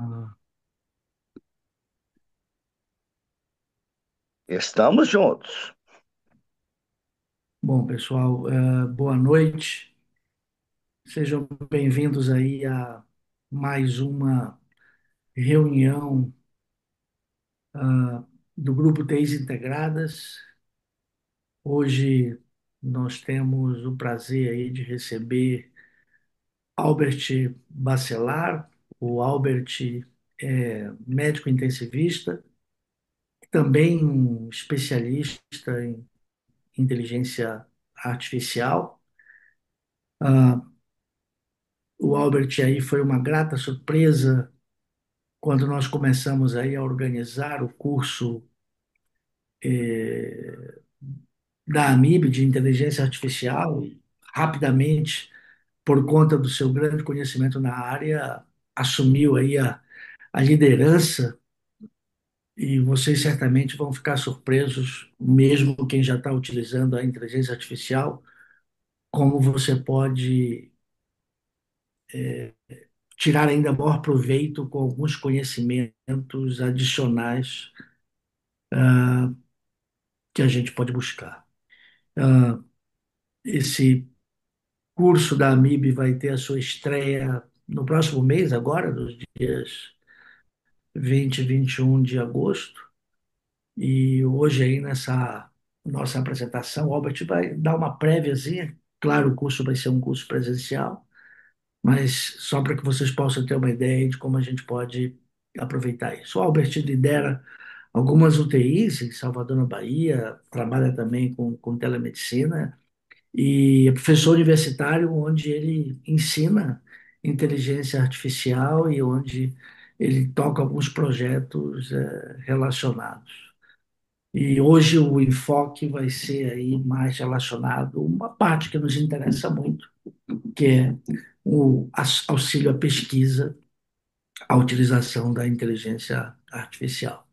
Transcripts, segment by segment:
Ah, Estamos juntos. bom, pessoal, boa noite. Sejam bem-vindos aí a mais uma reunião do Grupo TIs Integradas. Hoje nós temos o prazer aí de receber Albert Bacelar. O Albert é médico intensivista, também um especialista em inteligência artificial. Ah, O Albert aí foi uma grata surpresa quando nós começamos aí a organizar o curso da AMIB de inteligência artificial e rapidamente, por conta do seu grande conhecimento na área, assumiu aí a liderança e vocês certamente vão ficar surpresos, mesmo quem já está utilizando a inteligência artificial, como você pode tirar ainda maior proveito com alguns conhecimentos adicionais que a gente pode buscar. Ah, Esse curso da AMIB vai ter a sua estreia no próximo mês, agora, nos dias 20 e 21 de agosto. E hoje aí nessa nossa apresentação, o Albert vai dar uma préviazinha. Claro, o curso vai ser um curso presencial, mas só para que vocês possam ter uma ideia de como a gente pode aproveitar isso. O Albert lidera algumas UTIs em Salvador, na Bahia, trabalha também com telemedicina e é professor universitário onde ele ensina inteligência artificial e onde ele toca alguns projetos relacionados. E hoje o enfoque vai ser aí mais relacionado a uma parte que nos interessa muito, que é o auxílio à pesquisa, à utilização da inteligência artificial.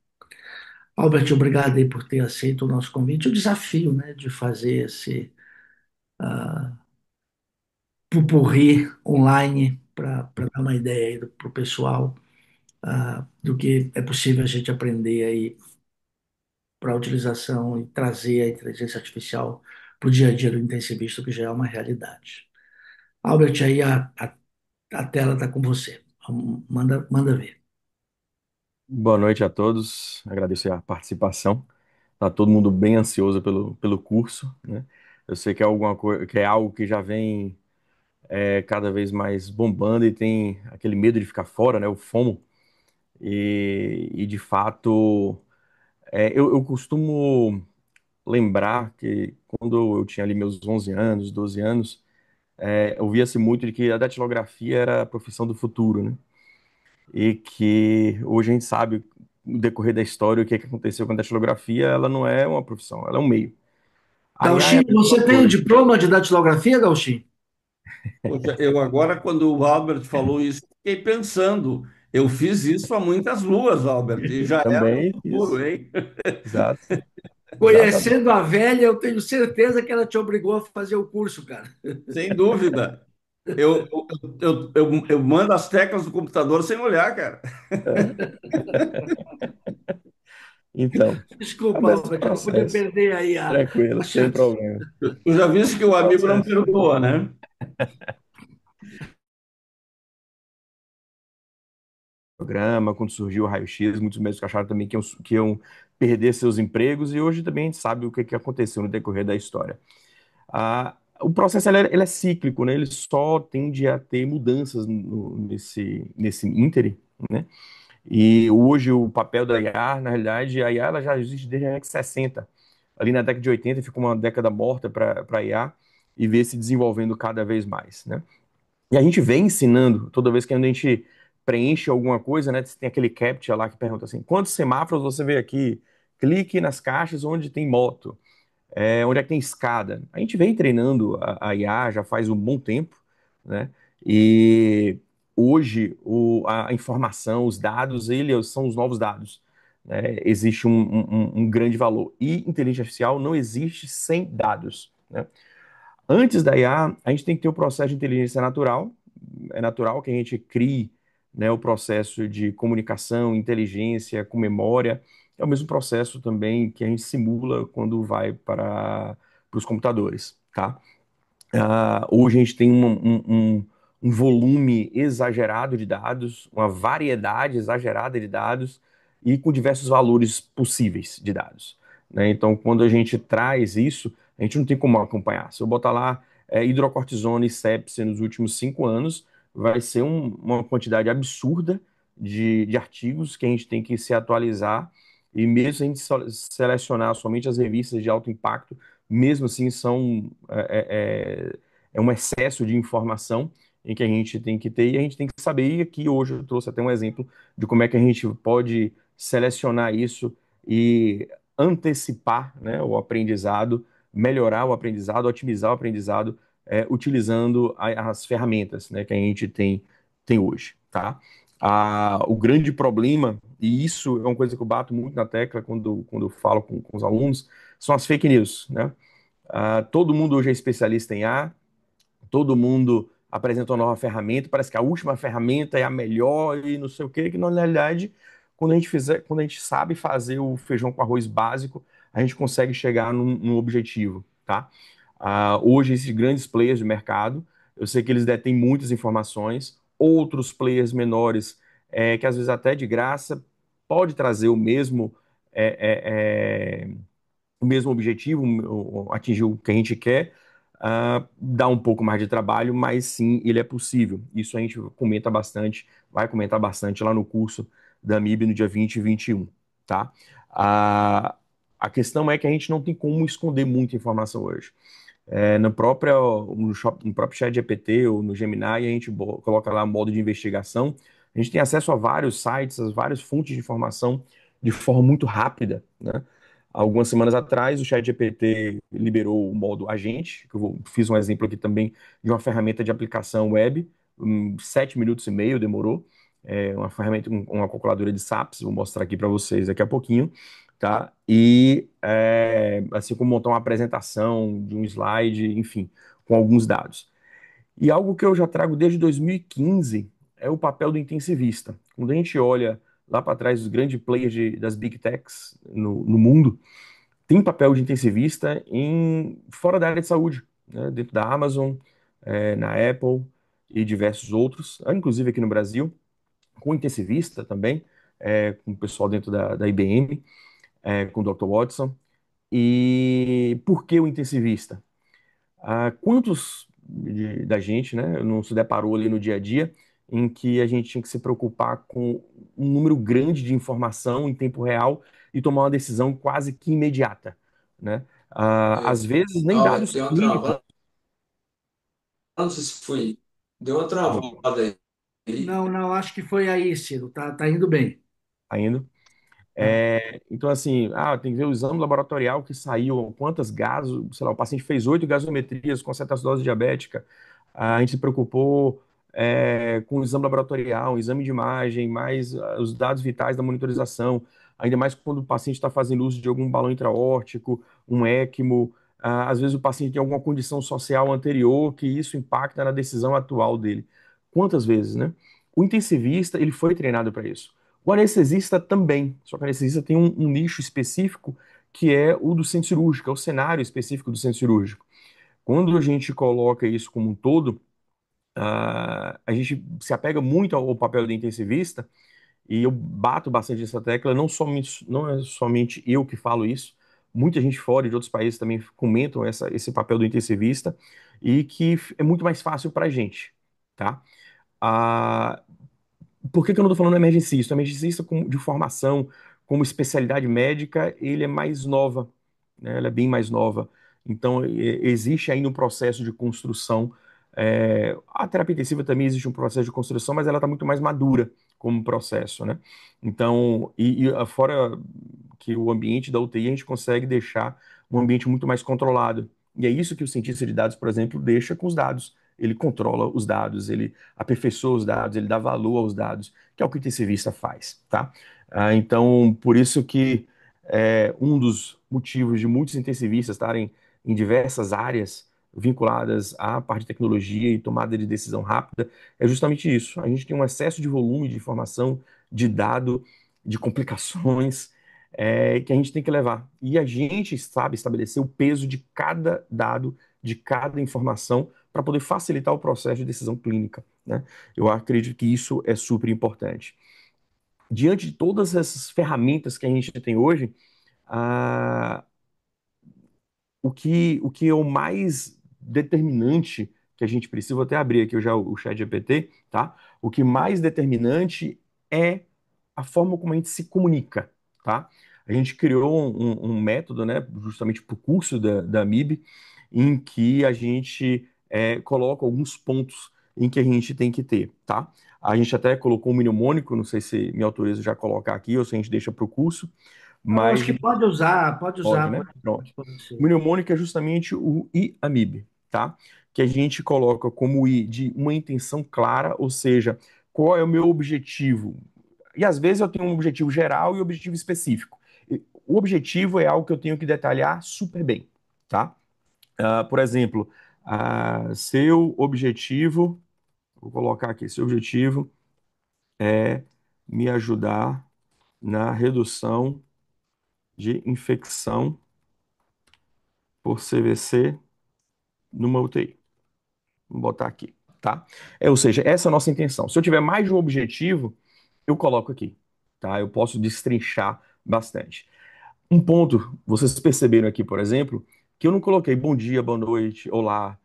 Albert, obrigado aí por ter aceito o nosso convite, o desafio, né, de fazer esse pupurri online para dar uma ideia aí para o pessoal do que é possível a gente aprender aí para a utilização e trazer a inteligência artificial para o dia a dia do intensivista, que já é uma realidade. Albert, aí a tela está com você. Manda ver. Boa noite a todos, agradeço a participação. Tá todo mundo bem ansioso pelo curso, né? Eu sei que é alguma coisa, que é algo que já vem cada vez mais bombando e tem aquele medo de ficar fora, né? O FOMO. E de fato, eu costumo lembrar que quando eu tinha ali meus 11 anos, 12 anos, ouvia-se muito de que a datilografia era a profissão do futuro, né? E que hoje a gente sabe, no decorrer da história, o que é que aconteceu com a datilografia, ela não é uma profissão, ela é um meio. A IA é a Gauchinho, mesma você tem o coisa. diploma de datilografia, Gauchinho? Poxa, eu agora, quando o Albert falou isso, fiquei pensando. Eu fiz isso a muitas luas, Albert, e já era do Também futuro, fiz. hein? Exato, exatamente. Conhecendo a velha, eu tenho certeza que ela te obrigou a fazer o curso, cara. Sem dúvida. Eu mando as teclas do computador sem olhar, cara. É. Então, é o Desculpa, mesmo Albert, eu não podia processo. perder aí a Tranquilo, sem chance. problema. Tu já viste que o amigo não Processo. perdoa, né? Programa, quando surgiu o raio-x, muitos médicos acharam também que iam perder seus empregos, e hoje também a gente sabe o que aconteceu no decorrer da história. O processo ele é cíclico, né? Ele só tende a ter mudanças nesse ínterim, né? E hoje o papel da IA, na realidade, a IA ela já existe desde a década de 60. Ali na década de 80 ficou uma década morta para a IA e vê se desenvolvendo cada vez mais, né? E a gente vem ensinando, toda vez que a gente preenche alguma coisa, né? Tem aquele CAPTCHA lá que pergunta assim, quantos semáforos você vê aqui? Clique nas caixas onde tem moto, onde é que tem escada. A gente vem treinando a IA já faz um bom tempo, né? E hoje a informação, os dados, eles são os novos dados, né? Existe um grande valor. E inteligência artificial não existe sem dados, né? Antes da IA, a gente tem que ter o processo de inteligência natural. É natural que a gente crie né, o processo de comunicação, inteligência, com memória, é o mesmo processo também que a gente simula quando vai para os computadores, tá? Hoje a gente tem um volume exagerado de dados, uma variedade exagerada de dados e com diversos valores possíveis de dados, né? Então, quando a gente traz isso, a gente não tem como acompanhar. Se eu botar lá hidrocortisona e sepse nos últimos 5 anos, vai ser uma quantidade absurda de artigos que a gente tem que se atualizar. E mesmo se a gente selecionar somente as revistas de alto impacto, mesmo assim é um excesso de informação em que a gente tem que ter, e a gente tem que saber, e aqui hoje eu trouxe até um exemplo de como é que a gente pode selecionar isso e antecipar, né, o aprendizado, melhorar o aprendizado, otimizar o aprendizado, utilizando as ferramentas, né, que a gente tem hoje, tá? O grande problema, e isso é uma coisa que eu bato muito na tecla quando eu falo com os alunos, são as fake news, né? Todo mundo hoje é especialista em A, todo mundo apresenta uma nova ferramenta, parece que a última ferramenta é a melhor e não sei o quê, que na realidade, quando a gente sabe fazer o feijão com arroz básico, a gente consegue chegar num objetivo, tá? Hoje, esses grandes players de mercado, eu sei que eles detêm muitas informações, outros players menores, que às vezes até de graça, pode trazer o mesmo objetivo, atingir o que a gente quer, dá um pouco mais de trabalho, mas sim, ele é possível. Isso a gente comenta bastante, vai comentar bastante lá no curso da MIB no dia 20 e 21, tá? Ah, a questão é que a gente não tem como esconder muita informação hoje. No próprio chat GPT ou no Gemini, a gente coloca lá modo de investigação, a gente tem acesso a vários sites, a várias fontes de informação de forma muito rápida, né? Algumas semanas atrás, o ChatGPT liberou o modo agente, que fiz um exemplo aqui também de uma ferramenta de aplicação web, 7 minutos e meio demorou, uma ferramenta, uma calculadora de SAPs, vou mostrar aqui para vocês daqui a pouquinho, tá? E assim como montar uma apresentação de um slide, enfim, com alguns dados. E algo que eu já trago desde 2015 é o papel do intensivista. Quando a gente olha lá para trás os grandes players das Big Techs no mundo, tem papel de intensivista fora da área de saúde, né? Dentro da Amazon, na Apple e diversos outros, inclusive aqui no Brasil, com intensivista também, com o pessoal dentro da IBM, com o Dr. Watson. E por que o intensivista? Quantos da gente, né, não se deparou ali no dia a dia em que a gente tinha que se preocupar com um número grande de informação em tempo real e tomar uma decisão quase que imediata, né? Às vezes nem Albert, dados deu uma clínicos. travada, não sei se foi. Deu uma travada aí. Não, não, acho que foi aí, Ciro. Tá indo bem. Tá indo. É. Então, assim, tem que ver o exame laboratorial que saiu, quantas gases, sei lá, o paciente fez 8 gasometrias com cetoacidose diabética. A gente se preocupou com o exame laboratorial, o exame de imagem, mais os dados vitais da monitorização, ainda mais quando o paciente está fazendo uso de algum balão intraórtico, um ECMO. Às vezes o paciente tem alguma condição social anterior que isso impacta na decisão atual dele. Quantas vezes, né? O intensivista, ele foi treinado para isso. O anestesista também, só que o anestesista tem um nicho específico que é o do centro cirúrgico, é o cenário específico do centro cirúrgico. Quando a gente coloca isso como um todo, a gente se apega muito ao papel do intensivista, e eu bato bastante nessa tecla, não é somente eu que falo isso, muita gente fora de outros países também comentam esse papel do intensivista, e que é muito mais fácil para a gente, tá? Ah, por que que eu não estou falando emergencista? O emergencista de formação, como especialidade médica, ele é mais nova, né? Ela é bem mais nova. Então, existe ainda um processo de construção. A terapia intensiva também existe um processo de construção, mas ela está muito mais madura como processo, né? Então, fora que o ambiente da UTI a gente consegue deixar um ambiente muito mais controlado. E é isso que o cientista de dados, por exemplo, deixa com os dados. Ele controla os dados, ele aperfeiçoa os dados, ele dá valor aos dados, que é o que o intensivista faz, tá? Então, por isso que um dos motivos de muitos intensivistas estarem em diversas áreas vinculadas à parte de tecnologia e tomada de decisão rápida, é justamente isso. A gente tem um excesso de volume de informação, de dado, de complicações, que a gente tem que levar. E a gente sabe estabelecer o peso de cada dado, de cada informação, para poder facilitar o processo de decisão clínica, né? Eu acredito que isso é super importante. Diante de todas essas ferramentas que a gente tem hoje, ah, o que é o mais determinante que a gente precisa, vou até abrir aqui já o chat GPT, tá? O que mais determinante é a forma como a gente se comunica, tá? A gente criou um método, né, justamente para o curso da MIB, em que a gente coloca alguns pontos em que a gente tem que ter, tá? A gente até colocou um mnemônico, não sei se me autoriza já colocar aqui ou se a gente deixa para o curso, Eu acho mas que pode pode, usar, né? Pronto. pode O ser. mnemônico é justamente o IAMIB, tá? Que a gente coloca como I de uma intenção clara, ou seja, qual é o meu objetivo? E às vezes eu tenho um objetivo geral e um objetivo específico. O objetivo é algo que eu tenho que detalhar super bem, tá? Por exemplo, seu objetivo, vou colocar aqui, seu objetivo é me ajudar na redução de infecção por CVC numa UTI. Vou botar aqui, tá? Ou seja, essa é a nossa intenção. Se eu tiver mais de um objetivo, eu coloco aqui, tá? Eu posso destrinchar bastante. Um ponto, vocês perceberam aqui, por exemplo, que eu não coloquei bom dia, boa noite, olá.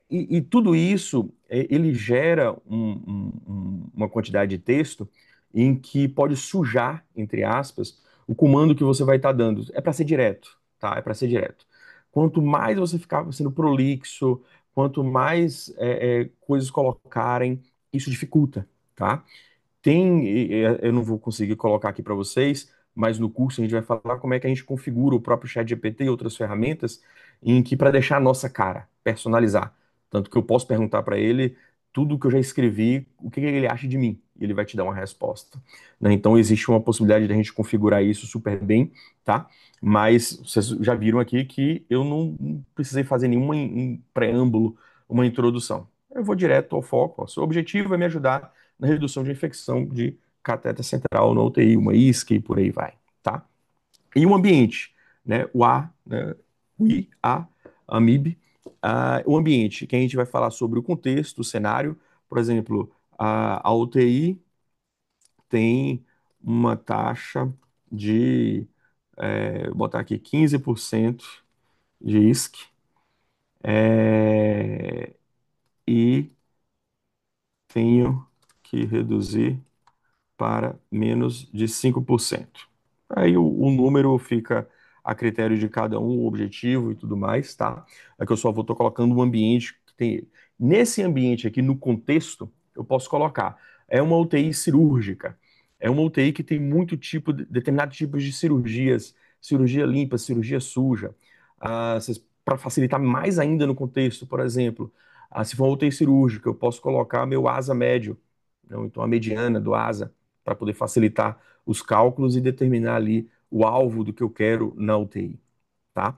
E tudo isso, ele gera uma quantidade de texto em que pode sujar, entre aspas, o comando que você vai estar dando. É para ser direto, tá? É para ser direto. Quanto mais você ficar sendo prolixo, quanto mais coisas colocarem, isso dificulta, tá? Eu não vou conseguir colocar aqui para vocês, mas no curso a gente vai falar como é que a gente configura o próprio chat GPT e outras ferramentas em que para deixar a nossa cara, personalizar. Tanto que eu posso perguntar para ele tudo o que eu já escrevi, o que ele acha de mim, e ele vai te dar uma resposta, né? Então existe uma possibilidade de a gente configurar isso super bem, tá? Mas vocês já viram aqui que eu não precisei fazer nenhum preâmbulo, uma introdução. Eu vou direto ao foco. Ó. Seu objetivo é me ajudar na redução de infecção de catéter central na UTI, uma isca e por aí vai, tá? E o ambiente, né? O A, né? O I, A, AMIB, o ambiente, que a gente vai falar sobre o contexto, o cenário, por exemplo, a UTI tem uma taxa de, vou botar aqui, 15% de ISC, e tenho que reduzir para menos de 5%. Aí o número fica a critério de cada um, o objetivo e tudo mais, tá? Aqui eu só vou estar colocando um ambiente que tem. Nesse ambiente aqui, no contexto, eu posso colocar. É uma UTI cirúrgica. É uma UTI que tem muito tipo, determinados tipos de cirurgias, cirurgia limpa, cirurgia suja. Para facilitar mais ainda no contexto, por exemplo, se for uma UTI cirúrgica, eu posso colocar meu asa médio, não, então a mediana do asa para poder facilitar os cálculos e determinar ali o alvo do que eu quero na UTI, tá?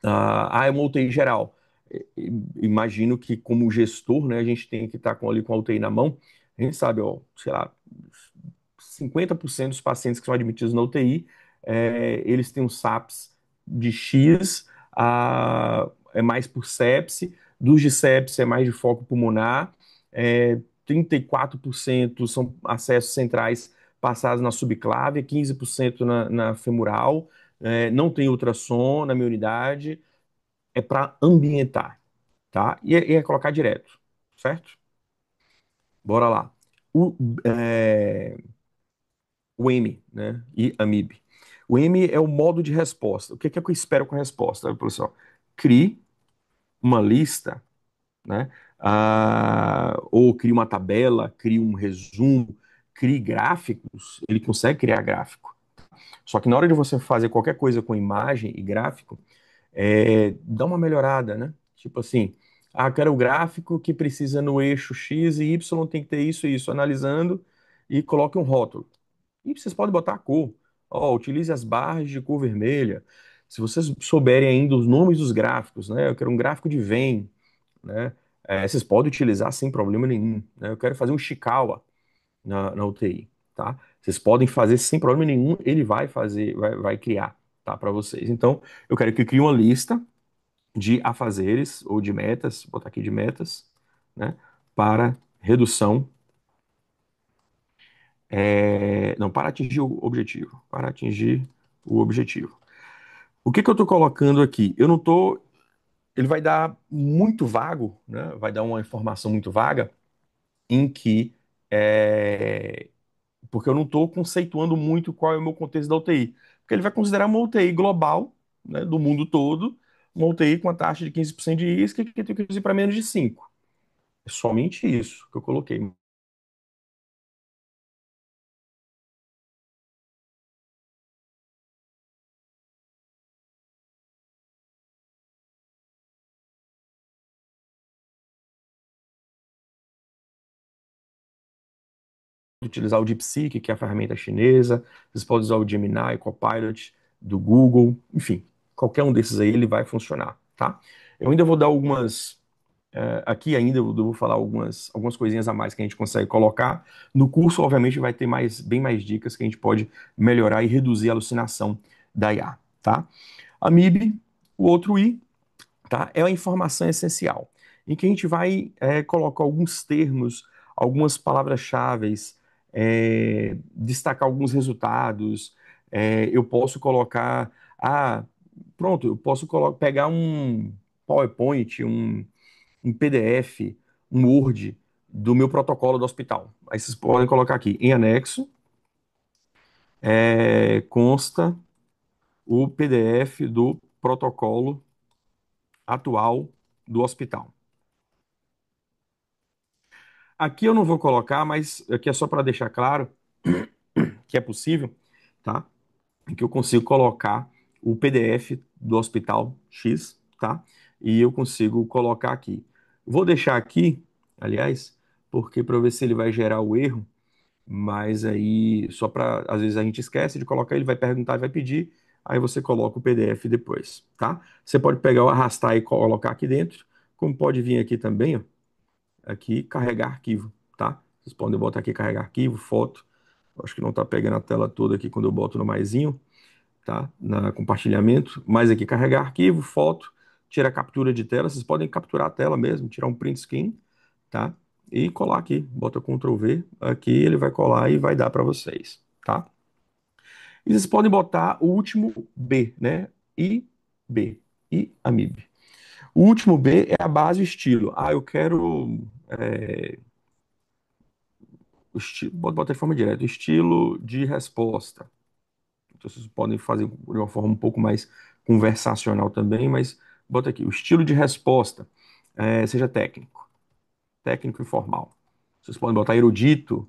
É uma UTI geral. Imagino que como gestor, né, a gente tem que estar ali com a UTI na mão. A gente sabe, ó, sei lá, 50% dos pacientes que são admitidos na UTI, eles têm um SAPS de X, é mais por sepse, dos de sepse é mais de foco pulmonar, 34% são acessos centrais passados na subclávia, 15% na femoral, não tem ultrassom na minha unidade, é para ambientar, tá? E é colocar direto, certo? Bora lá. O, é, o M, né? E AMIB. O M é o modo de resposta. O que é que eu espero com a resposta, pessoal? Crie uma lista, né? Ou crie uma tabela, crie um resumo, crie gráficos. Ele consegue criar gráfico. Só que na hora de você fazer qualquer coisa com imagem e gráfico, dá uma melhorada, né? Tipo assim, quero o gráfico que precisa no eixo X e Y tem que ter isso e isso, analisando e coloque um rótulo. E vocês podem botar a cor. Ó, utilize as barras de cor vermelha. Se vocês souberem ainda os nomes dos gráficos, né? Eu quero um gráfico de Venn, né? Vocês podem utilizar sem problema nenhum, né? Eu quero fazer um Chikawa na UTI, tá? Vocês podem fazer sem problema nenhum, ele vai fazer, vai criar, tá? Para vocês. Então, eu quero que crie uma lista de afazeres ou de metas, vou botar aqui de metas, né? Para redução, não, para atingir o objetivo, para atingir o objetivo. O que que eu estou colocando aqui? Eu não estou, ele vai dar muito vago, né? Vai dar uma informação muito vaga em que porque eu não estou conceituando muito qual é o meu contexto da UTI. Porque ele vai considerar uma UTI global, né, do mundo todo, uma UTI com a taxa de 15% de isca que tem que reduzir para menos de 5. É somente isso que eu coloquei. Utilizar o DeepSeek, que é a ferramenta chinesa, vocês podem usar o Gemini, Copilot do Google, enfim, qualquer um desses aí ele vai funcionar, tá? Eu ainda vou dar algumas aqui ainda eu vou falar algumas coisinhas a mais que a gente consegue colocar. No curso, obviamente, vai ter bem mais dicas que a gente pode melhorar e reduzir a alucinação da IA, tá? A MIB, o outro I, tá? É a informação essencial, em que a gente vai colocar alguns termos, algumas palavras-chave, destacar alguns resultados. Eu posso colocar, pronto, eu posso pegar um PowerPoint, um PDF, um Word do meu protocolo do hospital. Aí vocês podem colocar aqui, em anexo, consta o PDF do protocolo atual do hospital. Aqui eu não vou colocar, mas aqui é só para deixar claro que é possível, tá? Que eu consigo colocar o PDF do hospital X, tá? E eu consigo colocar aqui. Vou deixar aqui, aliás, porque para ver se ele vai gerar o erro. Mas aí, só para, às vezes a gente esquece de colocar, ele vai perguntar, vai pedir, aí você coloca o PDF depois, tá? Você pode pegar, arrastar e colocar aqui dentro, como pode vir aqui também, ó, aqui, carregar arquivo, tá? Vocês podem botar aqui carregar arquivo, foto, eu acho que não tá pegando a tela toda aqui quando eu boto no maisinho, tá? Na compartilhamento, mas aqui carregar arquivo, foto, tira a captura de tela, vocês podem capturar a tela mesmo, tirar um print screen, tá? E colar aqui, bota Ctrl V, aqui ele vai colar e vai dar para vocês, tá? E vocês podem botar o último B, né? B, I Amib. O último B é a base e o estilo. Eu quero pode botar de forma direta, estilo de resposta. Então vocês podem fazer de uma forma um pouco mais conversacional também, mas bota aqui, o estilo de resposta, seja técnico, técnico e formal. Vocês podem botar erudito,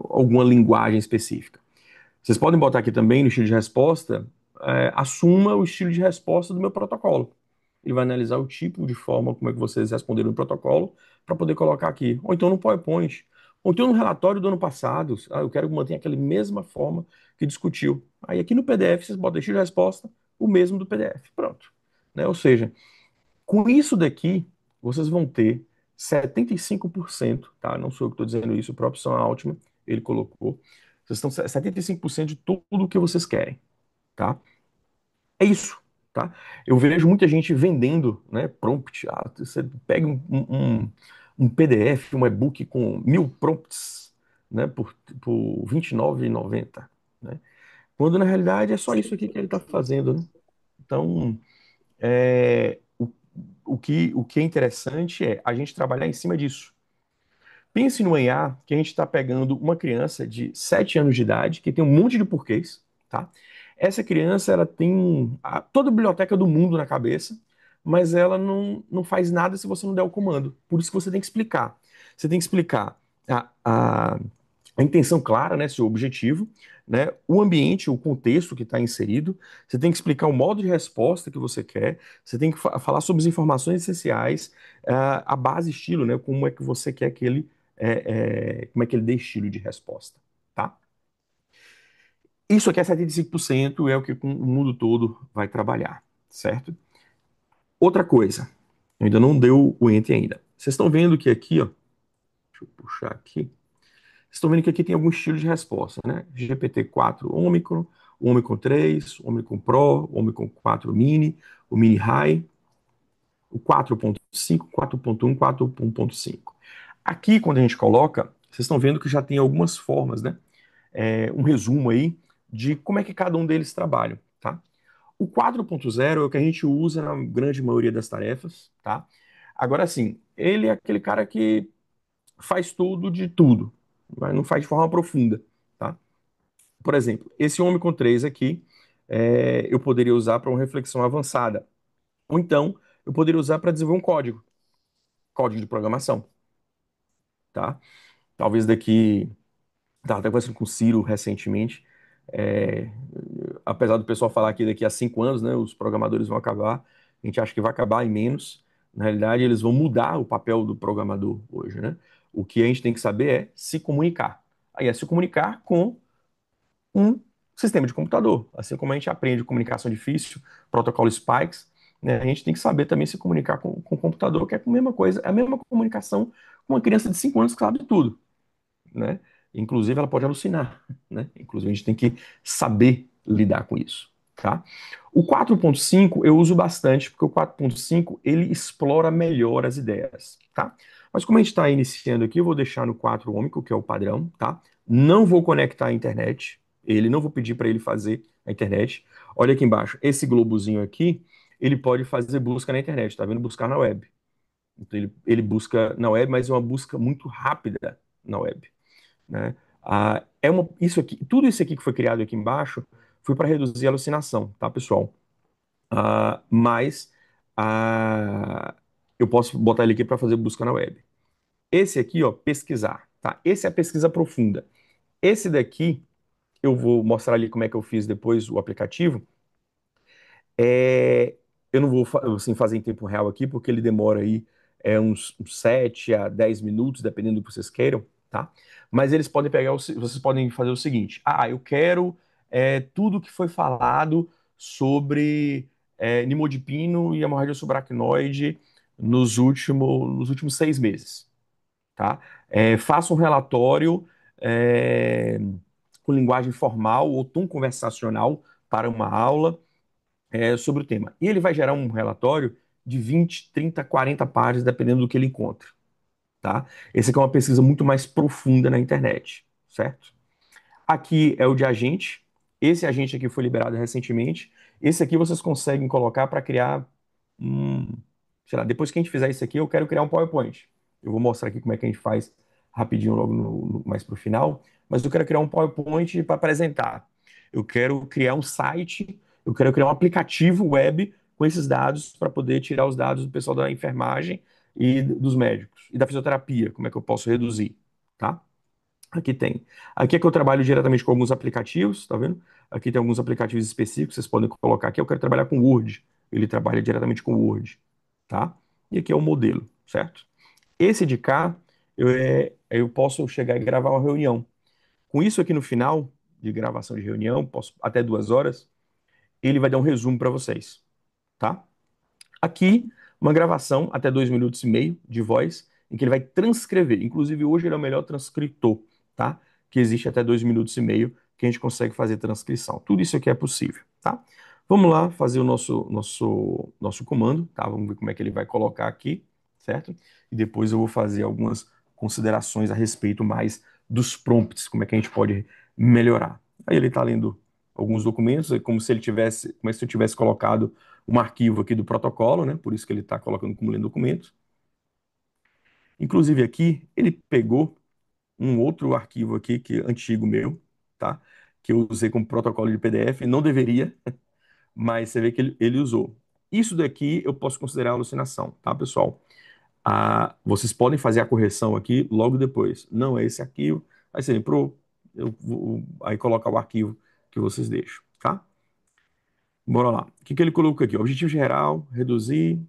alguma linguagem específica. Vocês podem botar aqui também no estilo de resposta, assuma o estilo de resposta do meu protocolo. Ele vai analisar o tipo de forma como é que vocês responderam no protocolo para poder colocar aqui. Ou então no PowerPoint. Ou então no relatório do ano passado. Eu quero manter aquela mesma forma que discutiu. Aí aqui no PDF vocês botam estilo de resposta, o mesmo do PDF. Pronto. Né? Ou seja, com isso daqui, vocês vão ter 75%, tá? Não sou eu que estou dizendo isso, o próprio Sam Altman, ele colocou. Vocês estão 75% de tudo o que vocês querem, tá? É isso, tá? Eu vejo muita gente vendendo, né, prompt. Você pega um PDF, um e-book com 1.000 prompts, né, por R$ 29,90, né? Quando na realidade é só isso aqui que ele está fazendo, né? Então, o que é interessante é a gente trabalhar em cima disso. Pense no IA que a gente está pegando uma criança de 7 anos de idade, que tem um monte de porquês, tá? Essa criança, ela tem toda a biblioteca do mundo na cabeça, mas ela não faz nada se você não der o comando. Por isso que você tem que explicar. Você tem que explicar a intenção clara, né, seu objetivo, né, o ambiente, o contexto que está inserido. Você tem que explicar o modo de resposta que você quer. Você tem que falar sobre as informações essenciais, a base estilo, né, como é que você quer como é que ele dê estilo de resposta, tá? Isso aqui é 75%, é o que o mundo todo vai trabalhar, certo? Outra coisa, ainda não deu o enter ainda. Vocês estão vendo que aqui, ó, deixa eu puxar aqui. Vocês estão vendo que aqui tem algum estilo de resposta, né? GPT-4 Omicron, Omicron 3, Omicron Pro, Omicron 4 Mini, o Mini High, o 4.5, 4.1, 4.1.5. Aqui, quando a gente coloca, vocês estão vendo que já tem algumas formas, né? Um resumo aí de como é que cada um deles trabalha, tá? O 4.0 é o que a gente usa na grande maioria das tarefas, tá? Agora, sim, ele é aquele cara que faz tudo de tudo, mas não faz de forma profunda, tá? Por exemplo, esse Omicron 3 aqui, eu poderia usar para uma reflexão avançada, ou então eu poderia usar para desenvolver um código de programação, tá? Talvez daqui, estava até conversando com o Ciro recentemente, é, apesar do pessoal falar que daqui a 5 anos, né, os programadores vão acabar, a gente acha que vai acabar em menos. Na realidade, eles vão mudar o papel do programador hoje, né? O que a gente tem que saber é se comunicar. Aí é se comunicar com um sistema de computador. Assim como a gente aprende comunicação difícil, protocolo Spikes, né, a gente tem que saber também se comunicar com o computador, que é a mesma coisa, é a mesma comunicação com uma criança de 5 anos que sabe tudo, né? Inclusive, ela pode alucinar, né? Inclusive, a gente tem que saber lidar com isso, tá? O 4.5 eu uso bastante, porque o 4.5 ele explora melhor as ideias, tá? Mas como a gente está iniciando aqui, eu vou deixar no 4 ômico, que é o padrão, tá? Não vou conectar a internet, não vou pedir para ele fazer a internet. Olha aqui embaixo, esse globozinho aqui, ele pode fazer busca na internet, tá vendo? Buscar na web. Então, ele busca na web, mas é uma busca muito rápida na web, né? Isso aqui, tudo isso aqui que foi criado aqui embaixo foi para reduzir a alucinação, tá, pessoal? Mas eu posso botar ele aqui para fazer busca na web. Esse aqui, ó, pesquisar, tá? Esse é a pesquisa profunda. Esse daqui, eu vou mostrar ali como é que eu fiz depois o aplicativo. É, eu não vou assim, fazer em tempo real aqui, porque ele demora aí uns 7 a 10 minutos, dependendo do que vocês queiram, tá? Mas eles podem pegar, vocês podem fazer o seguinte: eu quero tudo que foi falado sobre nimodipino e hemorragia subaracnoide nos últimos 6 meses, tá? Faça um relatório é, com linguagem formal ou tom conversacional para uma aula sobre o tema. E ele vai gerar um relatório de 20, 30, 40 páginas, dependendo do que ele encontra, tá? Esse aqui é uma pesquisa muito mais profunda na internet, certo? Aqui é o de agente. Esse agente aqui foi liberado recentemente. Esse aqui vocês conseguem colocar para criar, sei lá, depois que a gente fizer isso aqui, eu quero criar um PowerPoint. Eu vou mostrar aqui como é que a gente faz rapidinho logo mais para o final, mas eu quero criar um PowerPoint para apresentar. Eu quero criar um site, eu quero criar um aplicativo web com esses dados para poder tirar os dados do pessoal da enfermagem e dos médicos e da fisioterapia, como é que eu posso reduzir, tá? Aqui tem. Aqui é que eu trabalho diretamente com alguns aplicativos, tá vendo? Aqui tem alguns aplicativos específicos, vocês podem colocar aqui. Eu quero trabalhar com Word. Ele trabalha diretamente com Word, tá? E aqui é o modelo, certo? Esse de cá, eu posso chegar e gravar uma reunião. Com isso aqui no final de gravação de reunião, posso até 2 horas, ele vai dar um resumo para vocês, tá? Aqui, uma gravação até 2 minutos e meio de voz, em que ele vai transcrever. Inclusive, hoje ele é o melhor transcritor, tá? Que existe até 2 minutos e meio que a gente consegue fazer transcrição. Tudo isso aqui é possível, tá? Vamos lá fazer o nosso comando, tá? Vamos ver como é que ele vai colocar aqui, certo? E depois eu vou fazer algumas considerações a respeito mais dos prompts, como é que a gente pode melhorar. Aí ele está lendo alguns documentos, é como se eu tivesse colocado um arquivo aqui do protocolo, né? Por isso que ele está colocando como lendo documentos. Inclusive aqui, ele pegou um outro arquivo aqui, que é antigo meu, tá? Que eu usei como protocolo de PDF, não deveria, mas você vê que ele usou. Isso daqui eu posso considerar alucinação, tá, pessoal? Vocês podem fazer a correção aqui logo depois. Não é esse arquivo. Aí você vem aí coloca o arquivo que vocês deixam, tá? Bora lá. O que que ele colocou aqui? Objetivo geral, reduzir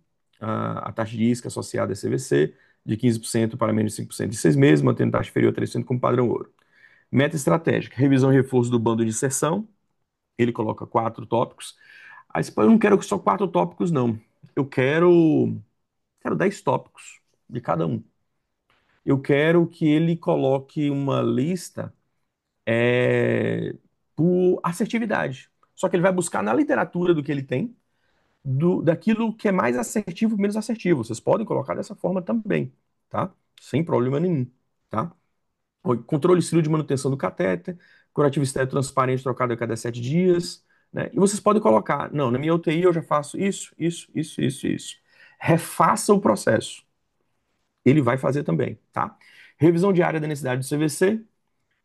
a taxa de isca associada a CVC de 15% para menos de 5% em 6 meses, mantendo taxa inferior a 3% como padrão ouro. Meta estratégica, revisão e reforço do bando de inserção. Ele coloca 4 tópicos. Aí você fala, eu não quero só 4 tópicos, não. Eu quero 10 tópicos de cada um. Eu quero que ele coloque uma lista por assertividade. Só que ele vai buscar na literatura do que ele tem, daquilo que é mais assertivo, menos assertivo. Vocês podem colocar dessa forma também, tá? Sem problema nenhum, tá? Controle e estilo de manutenção do catéter, curativo externo transparente trocado a cada 7 dias, né? E vocês podem colocar, não, na minha UTI eu já faço isso, isso, isso, isso, isso. Refaça o processo. Ele vai fazer também, tá? Revisão diária da necessidade do CVC,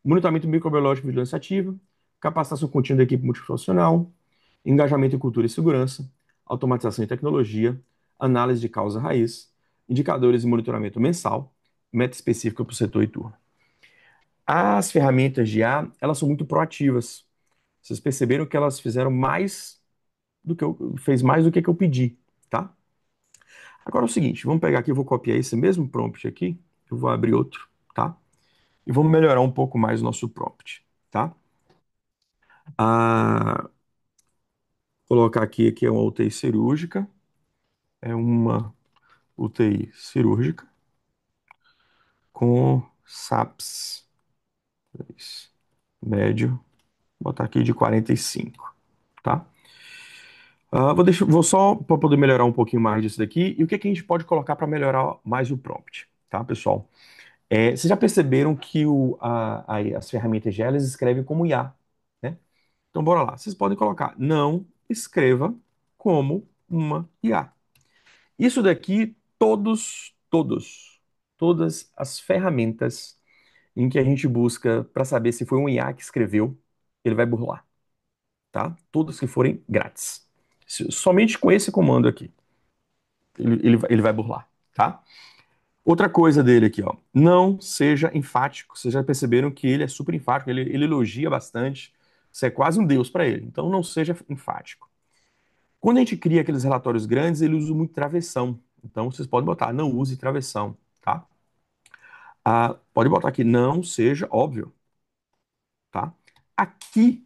monitoramento microbiológico e vigilância ativa, capacitação contínua da equipe multiprofissional, engajamento em cultura e segurança, automatização e tecnologia, análise de causa raiz, indicadores e monitoramento mensal, meta específica para o setor e turno. As ferramentas de IA, elas são muito proativas. Vocês perceberam que elas fizeram mais fez mais do que eu pedi, tá? Agora é o seguinte, vamos pegar aqui, eu vou copiar esse mesmo prompt aqui, eu vou abrir outro, tá? E vamos melhorar um pouco mais o nosso prompt, tá? Ah, colocar aqui é uma UTI cirúrgica, é uma UTI cirúrgica com SAPS médio, vou botar aqui de 45, tá? Vou só para poder melhorar um pouquinho mais disso daqui. E o que que a gente pode colocar para melhorar mais o prompt, tá, pessoal? Vocês já perceberam que as ferramentas de elas escrevem como IA, né? Então, bora lá. Vocês podem colocar, não escreva como uma IA. Isso daqui, todas as ferramentas em que a gente busca para saber se foi um IA que escreveu, ele vai burlar, tá? Todas que forem grátis. Somente com esse comando aqui, ele vai burlar, tá? Outra coisa dele aqui, ó. Não seja enfático. Vocês já perceberam que ele é super enfático, ele elogia bastante. Você é quase um deus para ele. Então não seja enfático. Quando a gente cria aqueles relatórios grandes, ele usa muito travessão. Então vocês podem botar, não use travessão, tá? Pode botar aqui, não seja óbvio, tá? Aqui,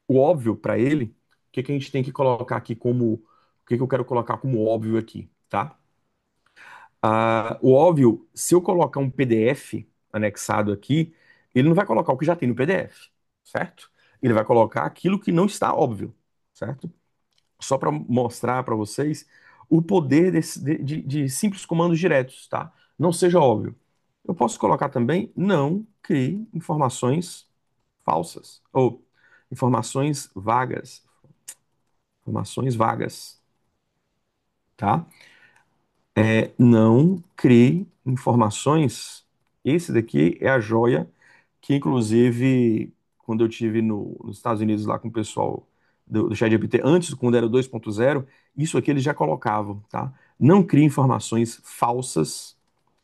o óbvio para ele, o que que a gente tem que colocar aqui como, o que que eu quero colocar como óbvio aqui, tá? O óbvio, se eu colocar um PDF anexado aqui, ele não vai colocar o que já tem no PDF, certo? Ele vai colocar aquilo que não está óbvio, certo? Só para mostrar para vocês o poder de simples comandos diretos, tá? Não seja óbvio. Eu posso colocar também, não crie informações falsas ou informações vagas, tá? Não crie informações. Esse daqui é a joia que, inclusive, quando eu tive nos Estados Unidos lá com o pessoal do ChatGPT, antes, quando era o 2.0, isso aqui eles já colocavam, tá? Não crie informações falsas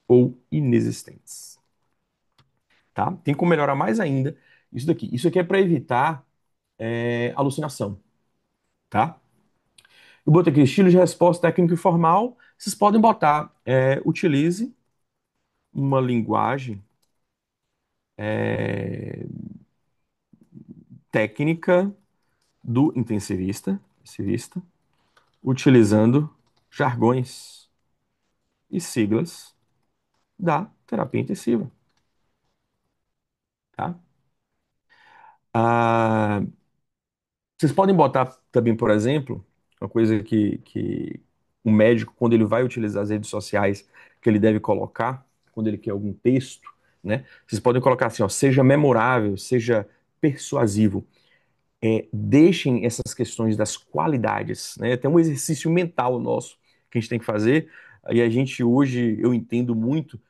ou inexistentes, tá? Tem como melhorar mais ainda isso daqui. Isso aqui é para evitar alucinação, tá? Eu botei aqui estilo de resposta técnico e formal. Vocês podem botar, utilize uma linguagem é, técnica do intensivista, utilizando jargões e siglas da terapia intensiva, tá? Ah, vocês podem botar também, por exemplo, uma coisa que o médico, quando ele vai utilizar as redes sociais, que ele deve colocar, quando ele quer algum texto, né? Vocês podem colocar assim, ó, seja memorável, seja persuasivo. Deixem essas questões das qualidades, né? Tem um exercício mental nosso que a gente tem que fazer, e a gente hoje, eu entendo muito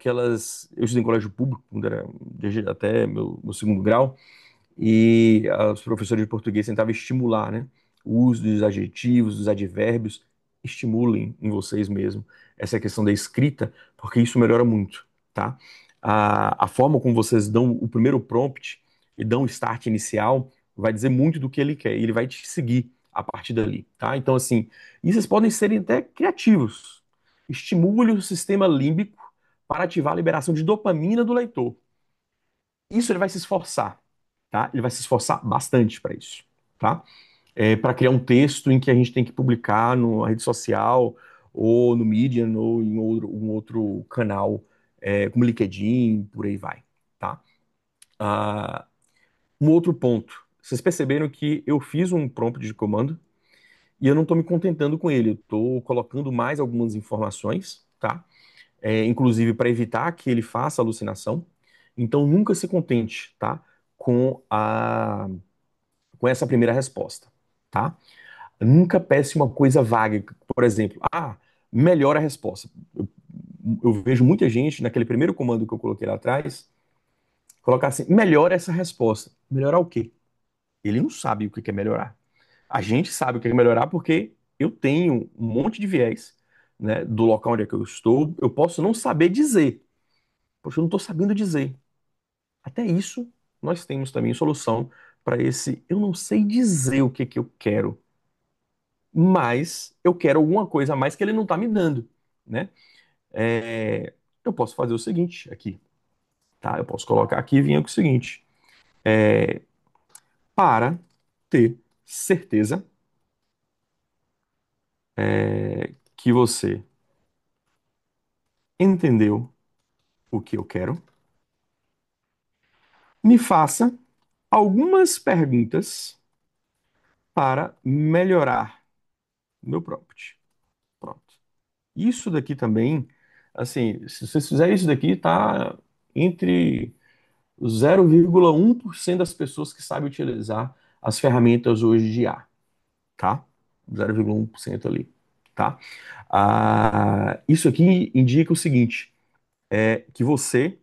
eu estudei em colégio público, quando era até meu segundo grau, e os professores de português tentavam estimular, né? O uso dos adjetivos, dos advérbios, estimulem em vocês mesmo essa questão da escrita, porque isso melhora muito, tá? A forma como vocês dão o primeiro prompt e dão o start inicial vai dizer muito do que ele quer, e ele vai te seguir a partir dali, tá? Então, assim, e vocês podem serem até criativos. Estimule o sistema límbico para ativar a liberação de dopamina do leitor. Isso ele vai se esforçar, tá? Ele vai se esforçar bastante para isso, tá? Para criar um texto em que a gente tem que publicar numa rede social ou no Medium ou em um outro canal, como LinkedIn, por aí vai, tá? Ah, um outro ponto. Vocês perceberam que eu fiz um prompt de comando e eu não estou me contentando com ele. Eu estou colocando mais algumas informações, tá? Inclusive para evitar que ele faça alucinação. Então nunca se contente, tá? Com com essa primeira resposta, tá? Nunca peça uma coisa vaga, por exemplo, melhora a resposta. Eu vejo muita gente naquele primeiro comando que eu coloquei lá atrás colocar assim, melhora essa resposta. Melhorar o quê? Ele não sabe o que é melhorar. A gente sabe o que é melhorar porque eu tenho um monte de viés, né, do local onde é que eu estou. Eu posso não saber dizer. Poxa, eu não estou sabendo dizer. Até isso, nós temos também solução para esse. Eu não sei dizer o que eu quero, mas eu quero alguma coisa a mais que ele não está me dando, né? Eu posso fazer o seguinte aqui, tá? Eu posso colocar aqui e vir com o seguinte: é, para ter certeza que você entendeu o que eu quero, me faça algumas perguntas para melhorar meu prompt. Pronto. Isso daqui também, assim, se vocês fizerem isso daqui, tá entre 0,1% das pessoas que sabem utilizar as ferramentas hoje de IA, tá? 0,1% ali, tá? Isso aqui indica o seguinte, que você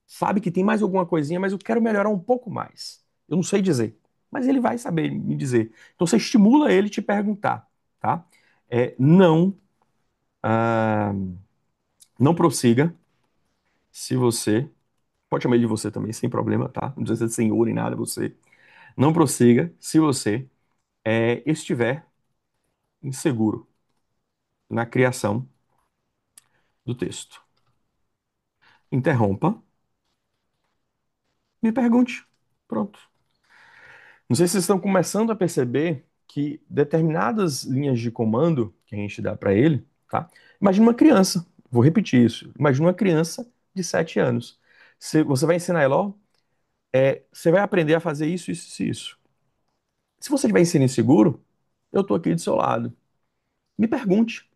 sabe que tem mais alguma coisinha, mas eu quero melhorar um pouco mais. Eu não sei dizer, mas ele vai saber me dizer. Então você estimula ele te perguntar, tá? Não, ah, não prossiga se você, pode chamar ele de você também, sem problema, tá? Não precisa ser senhor nem nada, você. Não prossiga se você estiver inseguro na criação do texto. Interrompa, me pergunte. Pronto. Não sei se vocês estão começando a perceber que determinadas linhas de comando que a gente dá para ele, tá? Imagina uma criança, vou repetir isso. Imagina uma criança de 7 anos. Você vai ensinar ela, ó, você vai aprender a fazer isso, isso e isso. Se você estiver sendo inseguro, eu estou aqui do seu lado. Me pergunte.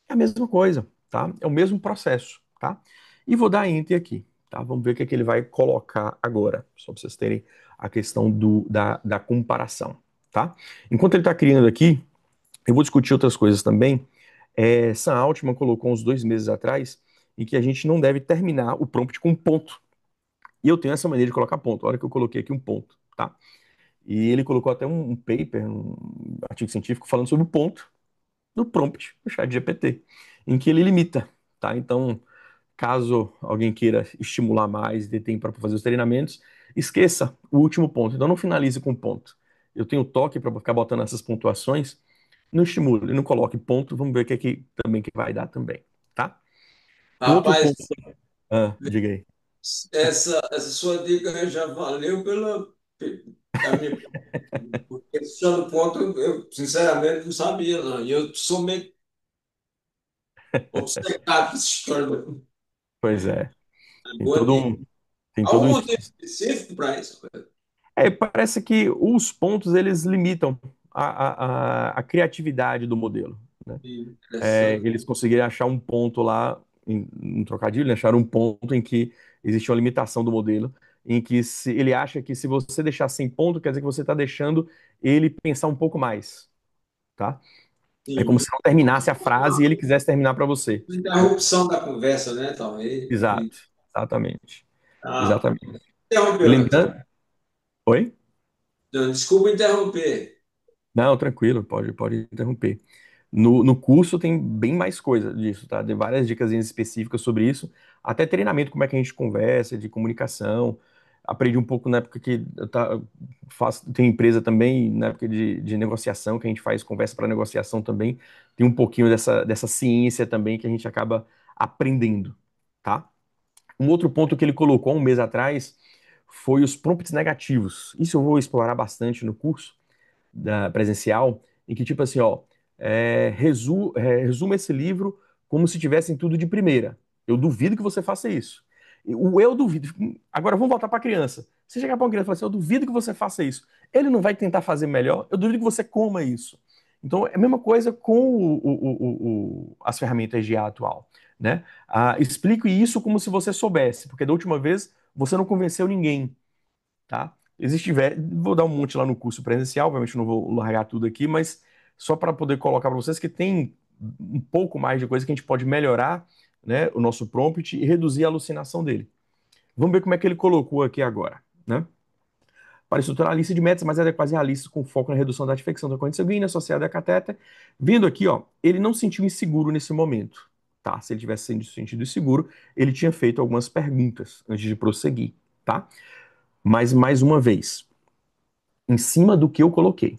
É a mesma coisa, tá? É o mesmo processo, tá? E vou dar enter aqui, tá? Vamos ver o que é que ele vai colocar agora, só para vocês terem a questão da comparação, tá? Enquanto ele está criando aqui, eu vou discutir outras coisas também. Sam Altman colocou uns 2 meses atrás em que a gente não deve terminar o prompt com um ponto. E eu tenho essa maneira de colocar ponto. A hora que eu coloquei aqui um ponto, tá? E ele colocou até um paper, um artigo científico falando sobre o ponto no prompt do chat GPT, em que ele limita, tá? Então, caso alguém queira estimular mais e ter tempo para fazer os treinamentos, esqueça o último ponto. Então, não finalize com ponto. Eu tenho toque para ficar botando essas pontuações, não estimule, não coloque ponto, vamos ver o que é que também que vai dar também, tá? Um outro Rapaz, ponto, diga aí. essa sua dica já valeu a minha, porque esse ponto eu sinceramente não sabia, não. E eu sou meio obcecado com essa história. Pois é, tem Boa todo dica. um, tem todo um Algum estudo. tempo específico para isso? Parece que os pontos eles limitam a criatividade do modelo, né? Interessante. Eles conseguiram achar um ponto lá, um trocadilho, né? Acharam um ponto em que existe uma limitação do modelo, em que ele acha que se você deixar sem ponto, quer dizer que você está deixando ele pensar um pouco mais, tá? É como Sim. se não terminasse a frase e ele quisesse terminar para você. Interrupção da conversa, né? Talvez. Exato, exatamente, Ah, exatamente. E interrompeu, então. lembrando, oi? Não, desculpa interromper. Não, tranquilo, pode interromper. No curso tem bem mais coisa disso, tá? Tem várias dicas específicas sobre isso, até treinamento, como é que a gente conversa, de comunicação. Aprendi um pouco na época que tem empresa também, na época de negociação, que a gente faz conversa para negociação também. Tem um pouquinho dessa ciência também que a gente acaba aprendendo, tá? Um outro ponto que ele colocou há um mês atrás foi os prompts negativos. Isso eu vou explorar bastante no curso da presencial, em que tipo assim, ó, resuma esse livro como se tivessem tudo de primeira. Eu duvido que você faça isso. O eu duvido. Agora vamos voltar para a criança. Você chegar para uma criança e falar assim, eu duvido que você faça isso. Ele não vai tentar fazer melhor. Eu duvido que você coma isso. Então é a mesma coisa com as ferramentas de IA atual, né? Explique isso como se você soubesse, porque da última vez você não convenceu ninguém, tá? Vou dar um monte lá no curso presencial, obviamente não vou largar tudo aqui, mas só para poder colocar para vocês que tem um pouco mais de coisa que a gente pode melhorar, né, o nosso prompt e reduzir a alucinação dele. Vamos ver como é que ele colocou aqui agora, né? Para estruturar a lista de metas mais adequadas e realistas com foco na redução da infecção da corrente sanguínea associada a catéter. Vindo aqui, ó, ele não se sentiu inseguro nesse momento, tá? Se ele tivesse sentido inseguro, ele tinha feito algumas perguntas antes de prosseguir, tá? Mas mais uma vez, em cima do que eu coloquei.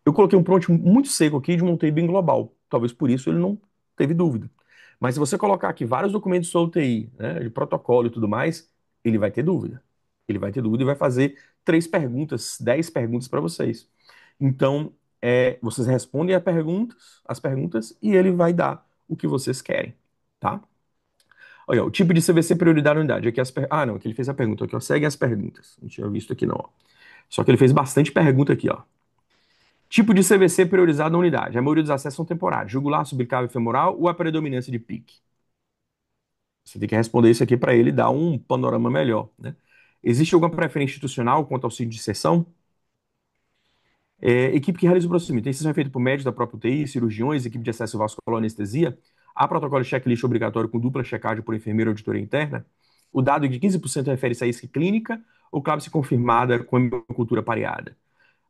Eu coloquei um prompt muito seco aqui de um UTI bem global. Talvez por isso ele não teve dúvida. Mas se você colocar aqui vários documentos sobre UTI, né, de protocolo e tudo mais, ele vai ter dúvida. Ele vai ter dúvida e vai fazer 3 perguntas, 10 perguntas para vocês. Então, vocês respondem as perguntas e ele vai dar o que vocês querem, tá? Olha, o tipo de CVC prioridade na unidade. Não, aqui ele fez a pergunta aqui, ó. Segue as perguntas. Não tinha visto aqui não, ó. Só que ele fez bastante pergunta aqui, ó. Tipo de CVC priorizado na unidade. A maioria dos acessos são temporários. Jugular, subclave femoral ou a predominância de pique? Você tem que responder isso aqui para ele dar um panorama melhor, né? Existe alguma preferência institucional quanto ao sítio de sessão? Equipe que realiza o procedimento. A exceção é feita por médicos da própria UTI, cirurgiões, equipe de acesso vascular anestesia. Há protocolo de checklist obrigatório com dupla checagem por enfermeira ou auditoria interna. O dado de 15% refere-se à isca clínica ou clave-se confirmada com hemicultura pareada.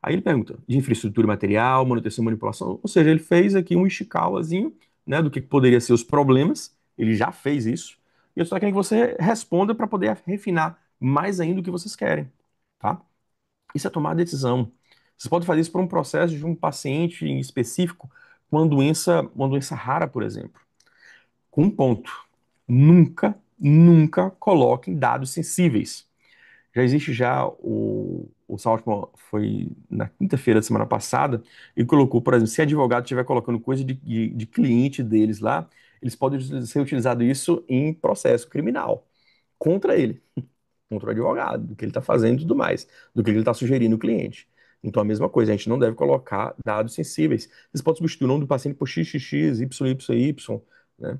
Aí ele pergunta de infraestrutura e material, manutenção e manipulação. Ou seja, ele fez aqui um esticalazinho, né, do que poderia ser os problemas. Ele já fez isso. E eu só quero que você responda para poder refinar mais ainda o que vocês querem, tá? Isso é tomar decisão. Você pode fazer isso para um processo de um paciente em específico com uma doença rara, por exemplo. Com um ponto. Nunca, nunca coloquem dados sensíveis. Já existe já o Saltman foi na quinta-feira da semana passada e colocou, por exemplo, se advogado estiver colocando coisa de cliente deles lá, eles podem ser utilizado isso em processo criminal contra ele, contra o advogado, do que ele está fazendo e tudo mais, do que ele está sugerindo ao cliente. Então, a mesma coisa, a gente não deve colocar dados sensíveis. Vocês podem substituir o nome do paciente por XXX, YYY, né?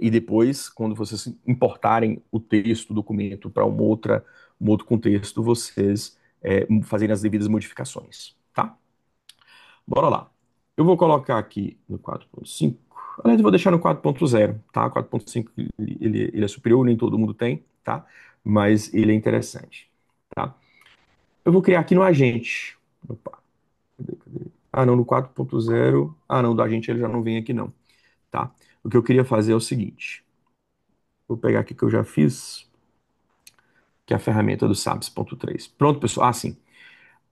E depois, quando vocês importarem o texto, o documento para um outro contexto, vocês fazerem as devidas modificações, tá? Bora lá. Eu vou colocar aqui no 4.5. Aliás, eu vou deixar no 4.0, tá? 4.5 ele é superior, nem todo mundo tem, tá? Mas ele é interessante, tá? Eu vou criar aqui no agente. Opa, cadê? Ah, não, no 4.0. Ah, não, do agente ele já não vem aqui, não, tá? O que eu queria fazer é o seguinte. Vou pegar aqui que eu já fiz, que é a ferramenta do SAPS.3. Pronto, pessoal. Sim.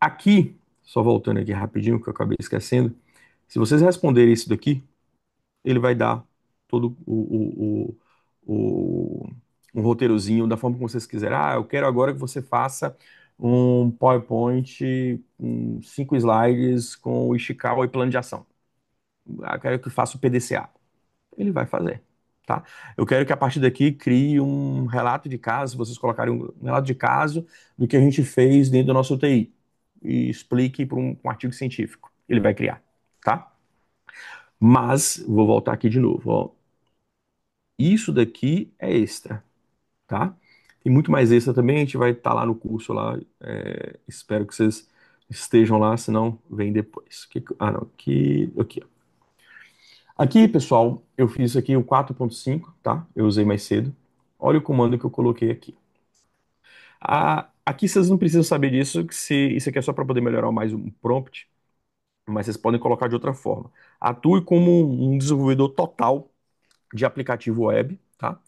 Aqui, só voltando aqui rapidinho, que eu acabei esquecendo. Se vocês responderem isso daqui, ele vai dar todo um roteirozinho da forma como vocês quiserem. Eu quero agora que você faça um PowerPoint com 5 slides com o Ishikawa e plano de ação. Eu quero que faça o PDCA. Ele vai fazer, tá? Eu quero que a partir daqui crie um relato de caso, vocês colocarem um relato de caso do que a gente fez dentro do nosso UTI e explique para um artigo científico. Ele vai criar, tá? Mas, vou voltar aqui de novo, ó. Isso daqui é extra, tá? Tem muito mais extra também, a gente vai estar lá no curso lá, espero que vocês estejam lá, senão vem depois. Não, aqui, ó. Aqui, pessoal, eu fiz isso aqui o 4.5, tá? Eu usei mais cedo. Olha o comando que eu coloquei aqui. Aqui vocês não precisam saber disso, que se isso aqui é só para poder melhorar mais um prompt, mas vocês podem colocar de outra forma. Atue como um desenvolvedor total de aplicativo web, tá?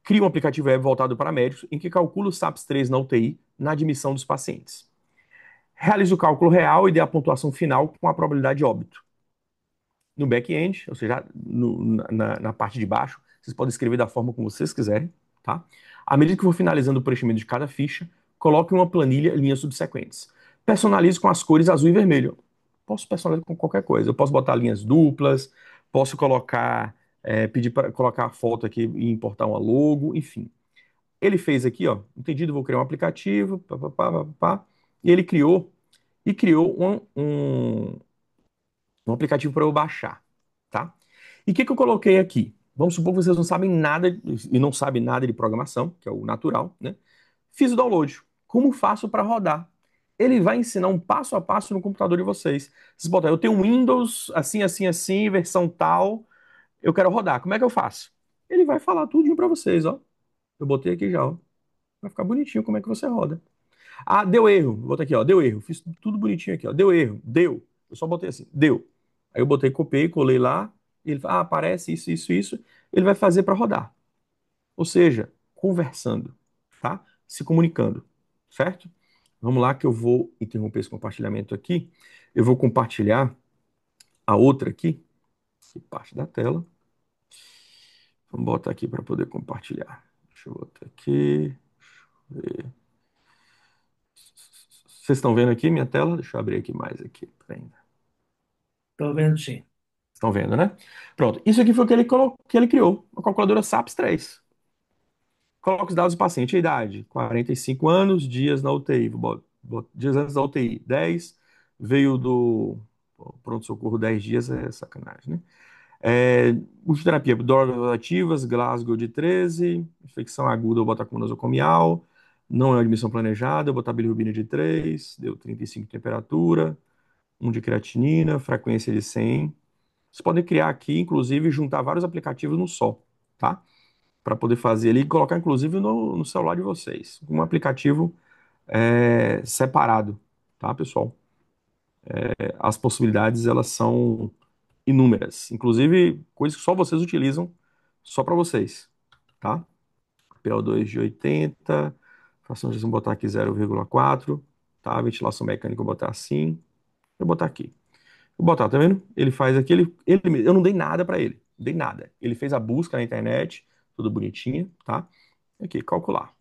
Crie um aplicativo web voltado para médicos em que calcula o SAPS-3 na UTI na admissão dos pacientes. Realize o cálculo real e dê a pontuação final com a probabilidade de óbito. No back-end, ou seja, na parte de baixo, vocês podem escrever da forma como vocês quiserem, tá? À medida que eu for finalizando o preenchimento de cada ficha, coloque uma planilha linhas subsequentes. Personalize com as cores azul e vermelho. Posso personalizar com qualquer coisa. Eu posso botar linhas duplas, posso colocar, pedir para colocar a foto aqui e importar uma logo, enfim. Ele fez aqui, ó, entendido, vou criar um aplicativo, pá, pá, pá, pá, pá, e ele criou um aplicativo para eu baixar, tá? E o que que eu coloquei aqui? Vamos supor que vocês não sabem nada e não sabem nada de programação, que é o natural, né? Fiz o download. Como faço para rodar? Ele vai ensinar um passo a passo no computador de vocês. Vocês botam, eu tenho um Windows assim, assim, assim, versão tal, eu quero rodar. Como é que eu faço? Ele vai falar tudinho para vocês, ó. Eu botei aqui já, ó. Vai ficar bonitinho como é que você roda. Ah, deu erro. Vou botar aqui, ó. Deu erro. Fiz tudo bonitinho aqui, ó. Deu erro. Deu. Eu só botei assim. Deu. Aí eu botei, copiei, colei lá. E ele fala, aparece isso, isso, isso. Ele vai fazer para rodar. Ou seja, conversando, tá? Se comunicando, certo? Vamos lá que eu vou interromper esse compartilhamento aqui. Eu vou compartilhar a outra aqui, que parte da tela. Vamos botar aqui para poder compartilhar. Deixa eu botar aqui. Vocês estão vendo aqui minha tela? Deixa eu abrir aqui mais aqui ainda. Estou vendo sim. Estão vendo, né? Pronto. Isso aqui foi o que ele, que ele criou, uma calculadora SAPS 3. Coloca os dados do paciente, a idade, 45 anos, dias na UTI, dias antes da UTI, 10, veio do pronto-socorro 10 dias, é sacanagem, né? Uso de terapia, drogas ativas, Glasgow de 13, infecção aguda, eu botar com nosocomial, não é admissão planejada, eu botar bilirrubina de 3, deu 35 de temperatura, 1 de creatinina, frequência de 100. Vocês podem criar aqui, inclusive, juntar vários aplicativos no só, tá? Para poder fazer ali e colocar, inclusive, no celular de vocês. Um aplicativo separado, tá, pessoal? As possibilidades, elas são inúmeras. Inclusive, coisas que só vocês utilizam, só para vocês, tá? PO2 de 80, fração de vamos botar aqui 0,4, tá? Ventilação mecânica, eu vou botar assim. Vou botar aqui. Vou botar, tá vendo? Ele faz aqui, eu não dei nada para ele, não dei nada. Ele fez a busca na internet, tudo bonitinho, tá? Aqui, calcular.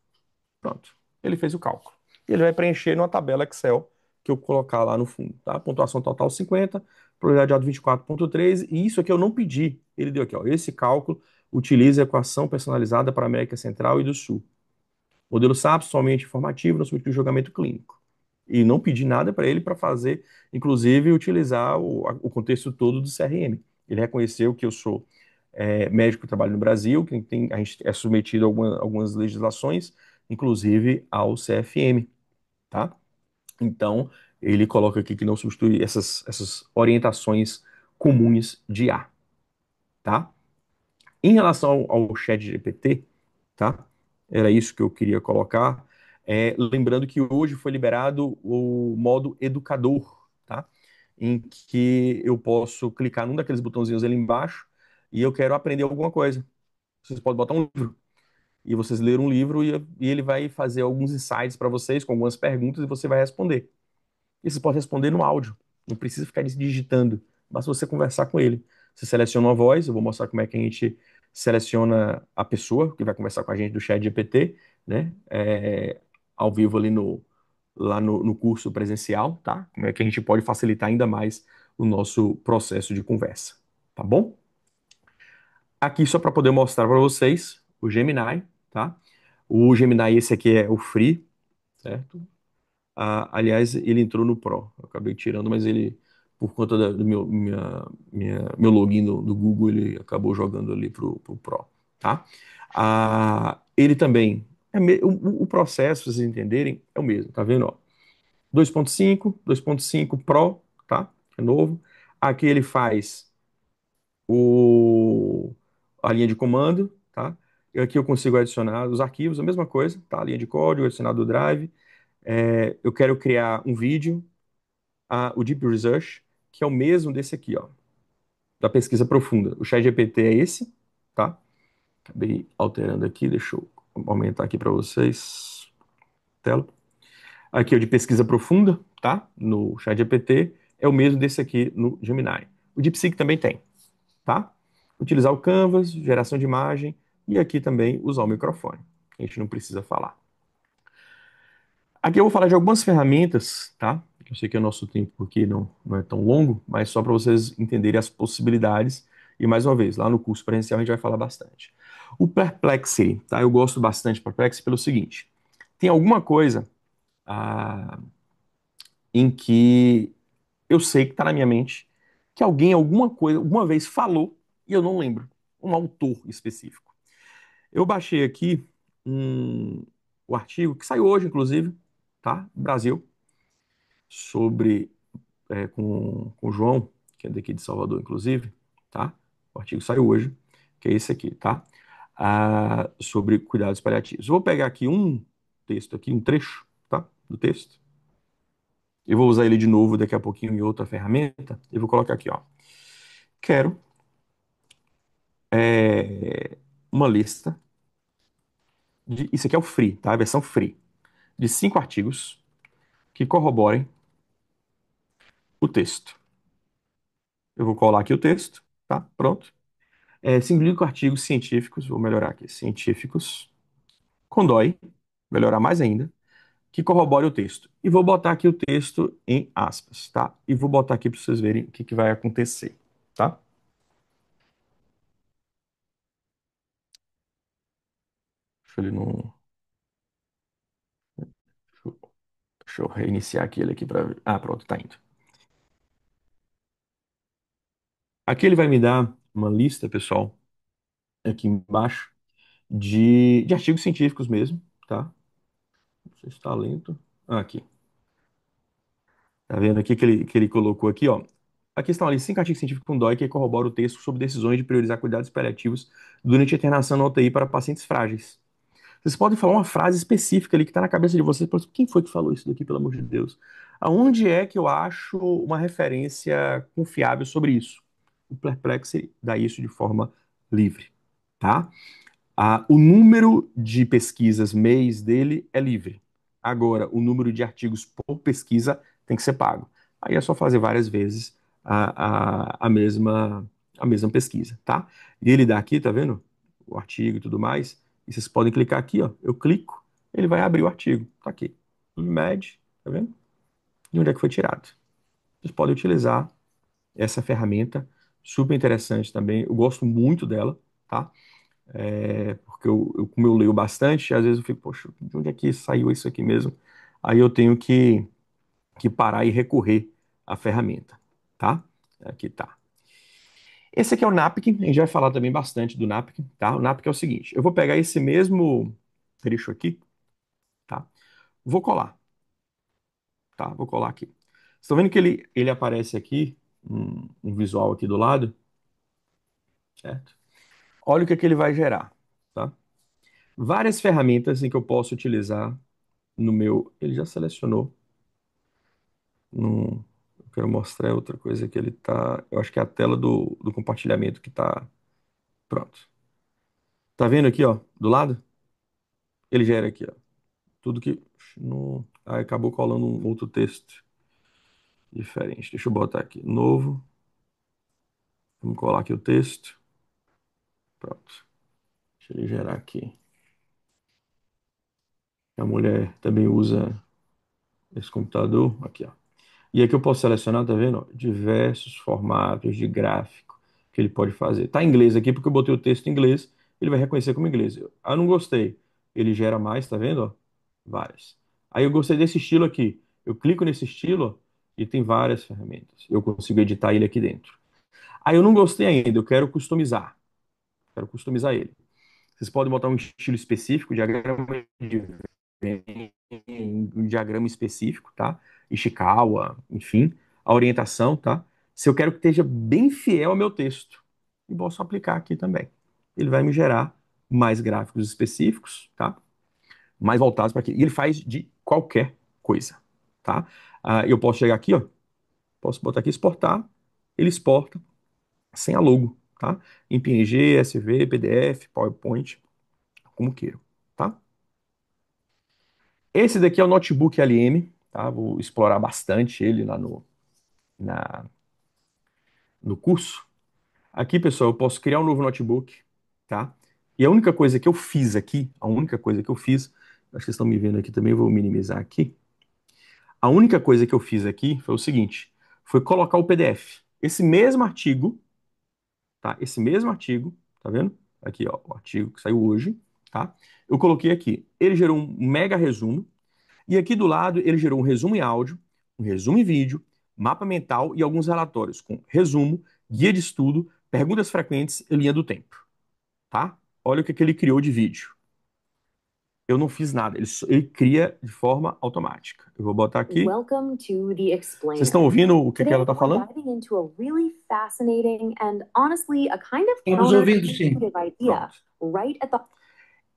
Pronto. Ele fez o cálculo. E ele vai preencher numa tabela Excel que eu colocar lá no fundo, tá? Pontuação total 50, probabilidade de alta 24,3, e isso aqui eu não pedi. Ele deu aqui, ó. Esse cálculo utiliza a equação personalizada para a América Central e do Sul. Modelo SAP somente informativo, não substitui julgamento clínico. E não pedi nada para ele para fazer, inclusive, utilizar o contexto todo do CRM. Ele reconheceu que eu sou médico que trabalho no Brasil, que a gente é submetido a algumas legislações, inclusive ao CFM, tá? Então, ele coloca aqui que não substitui essas orientações comuns de IA, tá? Em relação ao chat GPT, tá? Era isso que eu queria colocar. Lembrando que hoje foi liberado o modo educador, tá? Em que eu posso clicar num daqueles botãozinhos ali embaixo e eu quero aprender alguma coisa. Vocês podem botar um livro e vocês lerem um livro e ele vai fazer alguns insights para vocês com algumas perguntas e você vai responder. E você pode responder no áudio, não precisa ficar digitando, basta você conversar com ele. Você seleciona uma voz, eu vou mostrar como é que a gente seleciona a pessoa que vai conversar com a gente do chat GPT, né? Ao vivo ali lá no curso presencial, tá? Como é que a gente pode facilitar ainda mais o nosso processo de conversa, tá bom? Aqui só para poder mostrar para vocês o Gemini, tá? O Gemini, esse aqui é o Free, certo? Aliás, ele entrou no Pro. Eu acabei tirando, mas ele, por conta do meu login do Google, ele acabou jogando ali pro Pro, tá? Ele também, o processo, pra vocês entenderem, é o mesmo, tá vendo? Ó? 2.5 Pro, tá? É novo. Aqui ele faz o, a linha de comando, tá? E aqui eu consigo adicionar os arquivos, a mesma coisa, tá? Linha de código, adicionar do Drive. Eu quero criar um vídeo, o Deep Research, que é o mesmo desse aqui, ó, da pesquisa profunda. O ChatGPT é esse, tá? Acabei alterando aqui, deixa eu aumentar aqui para vocês. Tela. Aqui é o de pesquisa profunda, tá? No ChatGPT, é o mesmo desse aqui no Gemini. O DeepSeek também tem, tá? Utilizar o Canvas, geração de imagem, e aqui também usar o microfone, a gente não precisa falar. Aqui eu vou falar de algumas ferramentas, tá? Eu sei que o nosso tempo aqui não é tão longo, mas só para vocês entenderem as possibilidades. E mais uma vez, lá no curso presencial a gente vai falar bastante. O Perplexity, tá? Eu gosto bastante do Perplexity pelo seguinte: tem alguma coisa em que eu sei que está na minha mente que alguém alguma coisa, alguma vez falou e eu não lembro. Um autor específico. Eu baixei aqui um, o artigo que saiu hoje, inclusive, tá? Brasil, sobre com o João, que é daqui de Salvador, inclusive, tá? O artigo saiu hoje, que é esse aqui, tá? Sobre cuidados paliativos. Vou pegar aqui um texto aqui, um trecho, tá? Do texto. Eu vou usar ele de novo daqui a pouquinho em outra ferramenta. Eu vou colocar aqui, ó. Quero uma lista isso aqui é o free, tá? A versão free de 5 artigos que corroborem o texto. Eu vou colar aqui o texto, tá? Pronto. 5 artigos científicos, vou melhorar aqui, científicos, com DOI, melhorar mais ainda, que corrobore o texto. E vou botar aqui o texto em aspas, tá? E vou botar aqui para vocês verem o que vai acontecer, tá? Deixa ele não. Deixa eu reiniciar aqui para ver. Ah, pronto, tá indo. Aqui ele vai me dar uma lista, pessoal, aqui embaixo, de artigos científicos mesmo, tá? Não sei se está lento. Ah, aqui. Tá vendo aqui que ele colocou aqui, ó. Aqui estão ali 5 artigos científicos com DOI que corroboram o texto sobre decisões de priorizar cuidados paliativos durante a internação na UTI para pacientes frágeis. Vocês podem falar uma frase específica ali que está na cabeça de vocês. Quem foi que falou isso daqui, pelo amor de Deus? Aonde é que eu acho uma referência confiável sobre isso? O Perplexity dá isso de forma livre, tá? O número de pesquisas mês dele é livre. Agora, o número de artigos por pesquisa tem que ser pago. Aí é só fazer várias vezes a mesma pesquisa, tá? E ele dá aqui, tá vendo? O artigo e tudo mais. E vocês podem clicar aqui, ó. Eu clico, ele vai abrir o artigo. Tá aqui. IMED, tá vendo? E onde é que foi tirado? Vocês podem utilizar essa ferramenta, super interessante também. Eu gosto muito dela, tá? Porque como eu leio bastante, às vezes eu fico, poxa, de onde é que saiu isso aqui mesmo? Aí eu tenho que parar e recorrer à ferramenta, tá? Aqui tá. Esse aqui é o Napkin, a gente vai falar também bastante do Napkin, tá? O Napkin é o seguinte, eu vou pegar esse mesmo trecho aqui, tá? Vou colar, tá? Vou colar aqui. Vocês estão vendo que ele aparece aqui, um visual aqui do lado, certo? Olha o que ele vai gerar, tá? Várias ferramentas em que eu posso utilizar no meu. Ele já selecionou. No, eu quero mostrar outra coisa que ele tá. Eu acho que é a tela do compartilhamento que tá. Pronto. Tá vendo aqui, ó, do lado? Ele gera aqui, ó. Tudo que. No, aí acabou colando um outro texto diferente. Deixa eu botar aqui. Novo. Vamos colar aqui o texto. Pronto. Deixa ele gerar aqui. A mulher também usa esse computador. Aqui, ó. E aqui eu posso selecionar, tá vendo? Ó, diversos formatos de gráfico que ele pode fazer. Tá em inglês aqui porque eu botei o texto em inglês, ele vai reconhecer como inglês. Não gostei. Ele gera mais, tá vendo? Ó? Várias. Aí eu gostei desse estilo aqui. Eu clico nesse estilo ó, e tem várias ferramentas. Eu consigo editar ele aqui dentro. Aí eu não gostei ainda, eu quero customizar. Quero customizar ele. Vocês podem botar um estilo específico, diagrama de um diagrama específico, tá? Ishikawa, enfim, a orientação, tá? Se eu quero que esteja bem fiel ao meu texto, e posso aplicar aqui também. Ele vai me gerar mais gráficos específicos, tá? Mais voltados para aqui. E ele faz de qualquer coisa, tá? Eu posso chegar aqui, ó, posso botar aqui exportar, ele exporta sem a logo, tá? Em PNG, SV, PDF, PowerPoint, como queiro, tá? Esse daqui é o notebook LM, tá? Vou explorar bastante ele lá na, no curso. Aqui, pessoal, eu posso criar um novo notebook, tá? E a única coisa que eu fiz aqui, a única coisa que eu fiz, acho que vocês estão me vendo aqui também, eu vou minimizar aqui. A única coisa que eu fiz aqui foi o seguinte, foi colocar o PDF. Esse mesmo artigo, tá? Esse mesmo artigo, tá vendo? Aqui, ó, o artigo que saiu hoje, tá? Eu coloquei aqui. Ele gerou um mega resumo e aqui do lado ele gerou um resumo em áudio, um resumo em vídeo, mapa mental e alguns relatórios com resumo, guia de estudo, perguntas frequentes e linha do tempo, tá? Olha o que ele criou de vídeo. Eu não fiz nada, ele cria de forma automática. Eu vou botar aqui. Welcome to the Vocês Explainer. estão ouvindo o que Today ela está we're falando? diving into a really fascinating and honestly a kind of Estamos ouvindo, sim. counterintuitive idea Pronto. right at the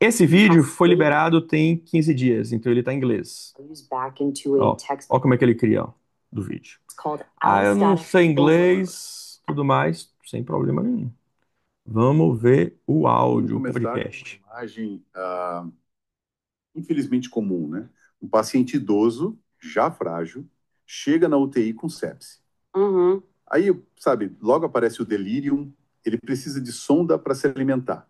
Esse vídeo foi liberado tem 15 dias, então ele está em inglês. values back into a Ó, text ó como é que ele cria, ó, do vídeo. called Ah, eu não allostatic sei overload. inglês, tudo mais, sem problema nenhum. Vamos ver o áudio, o Vamos começar podcast. com uma imagem, infelizmente comum, né? Um paciente idoso, já frágil, chega na UTI com sepse. Uhum. Aí, sabe, logo aparece o delírio, ele precisa de sonda para se alimentar.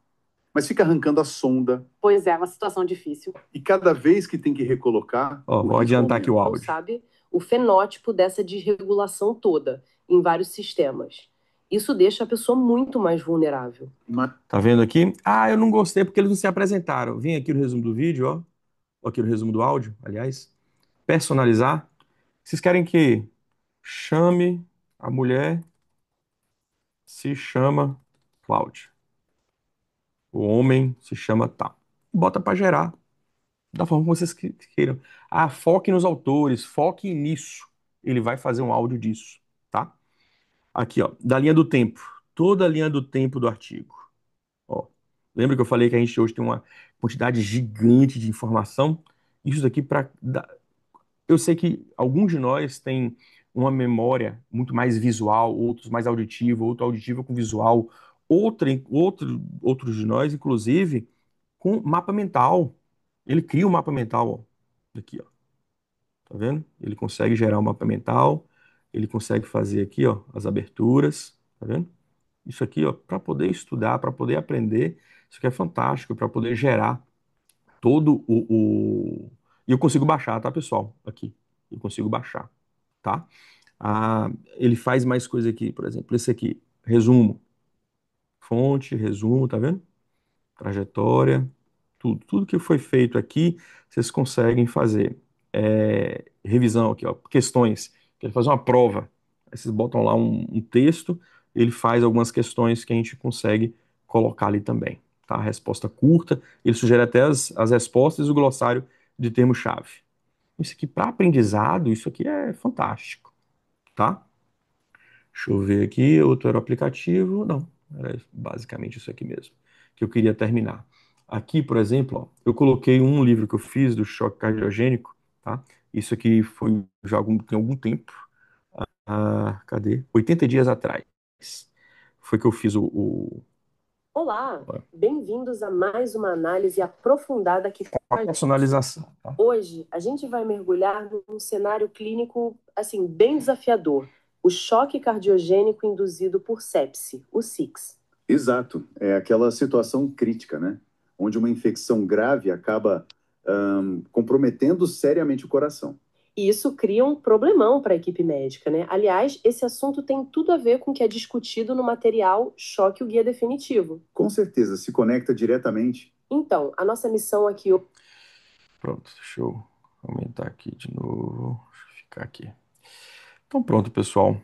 Mas fica arrancando a sonda Pois é, uma situação difícil. e cada vez que tem que recolocar, Ó, o vou risco adiantar aqui o aumenta. Não áudio. sabe o fenótipo dessa desregulação toda em vários sistemas. Isso deixa a pessoa muito mais vulnerável. Tá vendo aqui? Ah, eu não gostei porque eles não se apresentaram. Vem aqui no resumo do vídeo, ó. Ó, aqui no resumo do áudio, aliás. Personalizar. Vocês querem que chame a mulher se chama Cláudia. O homem se chama tal. Bota para gerar, da forma como vocês queiram. Ah, foque nos autores, foque nisso. Ele vai fazer um áudio disso, tá? Aqui, ó, da linha do tempo. Toda a linha do tempo do artigo. Ó, lembra que eu falei que a gente hoje tem uma quantidade gigante de informação? Isso daqui para. Eu sei que alguns de nós têm uma memória muito mais visual, outros mais auditiva, outro auditiva com visual, outros de nós, inclusive, com mapa mental. Ele cria um mapa mental, ó. Aqui, ó. Tá vendo? Ele consegue gerar um mapa mental, ele consegue fazer aqui, ó, as aberturas, tá vendo? Isso aqui, ó, para poder estudar, para poder aprender, isso aqui é fantástico, para poder gerar todo E eu consigo baixar, tá, pessoal? Aqui, eu consigo baixar, tá? Ah, ele faz mais coisa aqui, por exemplo, esse aqui, resumo, fonte, resumo, tá vendo? Trajetória, tudo que foi feito aqui, vocês conseguem fazer. Revisão aqui, ó, questões. Quer fazer uma prova, aí vocês botam lá um texto, ele faz algumas questões que a gente consegue colocar ali também, tá? A resposta curta, ele sugere até as respostas e o glossário de termo-chave. Isso aqui para aprendizado, isso aqui é fantástico, tá? Deixa eu ver aqui, outro era o aplicativo. Não, era basicamente isso aqui mesmo que eu queria terminar. Aqui, por exemplo, ó, eu coloquei um livro que eu fiz do choque cardiogênico, tá? Isso aqui foi já tem algum tempo. Ah, cadê? 80 dias atrás. Foi que eu fiz Olá, bem-vindos a mais uma análise aprofundada aqui com a a gente. personalização, tá? Hoje, a gente vai mergulhar num cenário clínico, assim, bem desafiador. O choque cardiogênico induzido por sepse, o SIX. Exato, é aquela situação crítica, né? Onde uma infecção grave acaba comprometendo seriamente o coração. E isso cria um problemão para a equipe médica, né? Aliás, esse assunto tem tudo a ver com o que é discutido no material Choque o Guia Definitivo. Com certeza, se conecta diretamente. Então, a nossa missão aqui... Pronto, deixa eu aumentar aqui de novo. Deixa eu ficar aqui. Então, pronto, pessoal.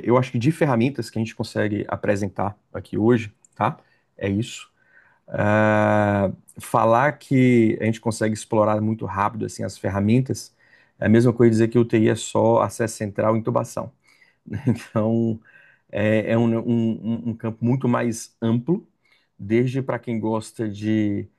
Eu acho que de ferramentas que a gente consegue apresentar aqui hoje, tá? É isso. Falar que a gente consegue explorar muito rápido assim, as ferramentas é a mesma coisa dizer que o TI é só acesso central e intubação. Então, é um campo muito mais amplo, desde para quem gosta de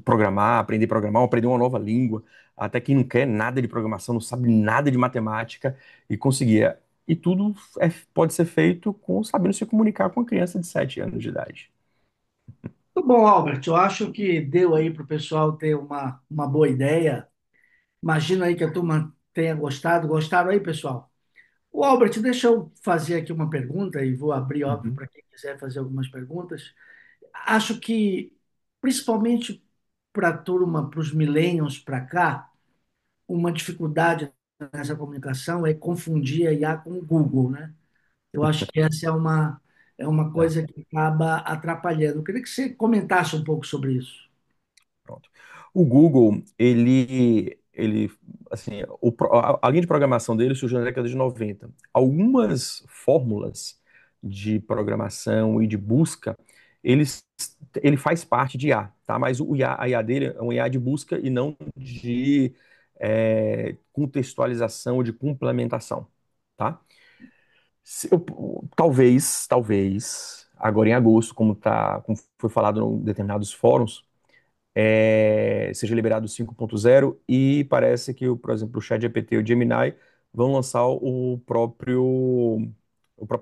programar, aprender a programar, ou aprender uma nova língua, até quem não quer nada de programação, não sabe nada de matemática e conseguir. E tudo pode ser feito com sabendo se comunicar com uma criança de 7 anos de idade. Muito bom, Albert. Eu acho que deu aí para o pessoal ter uma boa ideia. Imagino aí que a turma tenha gostado. Gostaram aí, pessoal? O Albert, deixa eu fazer aqui uma pergunta e vou abrir, óbvio, Uhum. para quem quiser fazer algumas perguntas. Acho que, principalmente para a turma, para os millennials para cá, uma dificuldade nessa comunicação é confundir a IA com o Google, né? Eu acho que essa é uma É. coisa que acaba atrapalhando. Eu queria que você comentasse um pouco sobre isso. Pronto. O Google, assim, a linha de programação dele surgiu na década de 90. Algumas fórmulas de programação e de busca, eles, ele faz parte de IA, tá? Mas a IA dele é um IA de busca e não de contextualização ou de complementação, tá? Talvez, agora em agosto, como foi falado em determinados fóruns, seja liberado o 5.0 e parece que, por exemplo, o ChatGPT e o Gemini vão lançar o próprio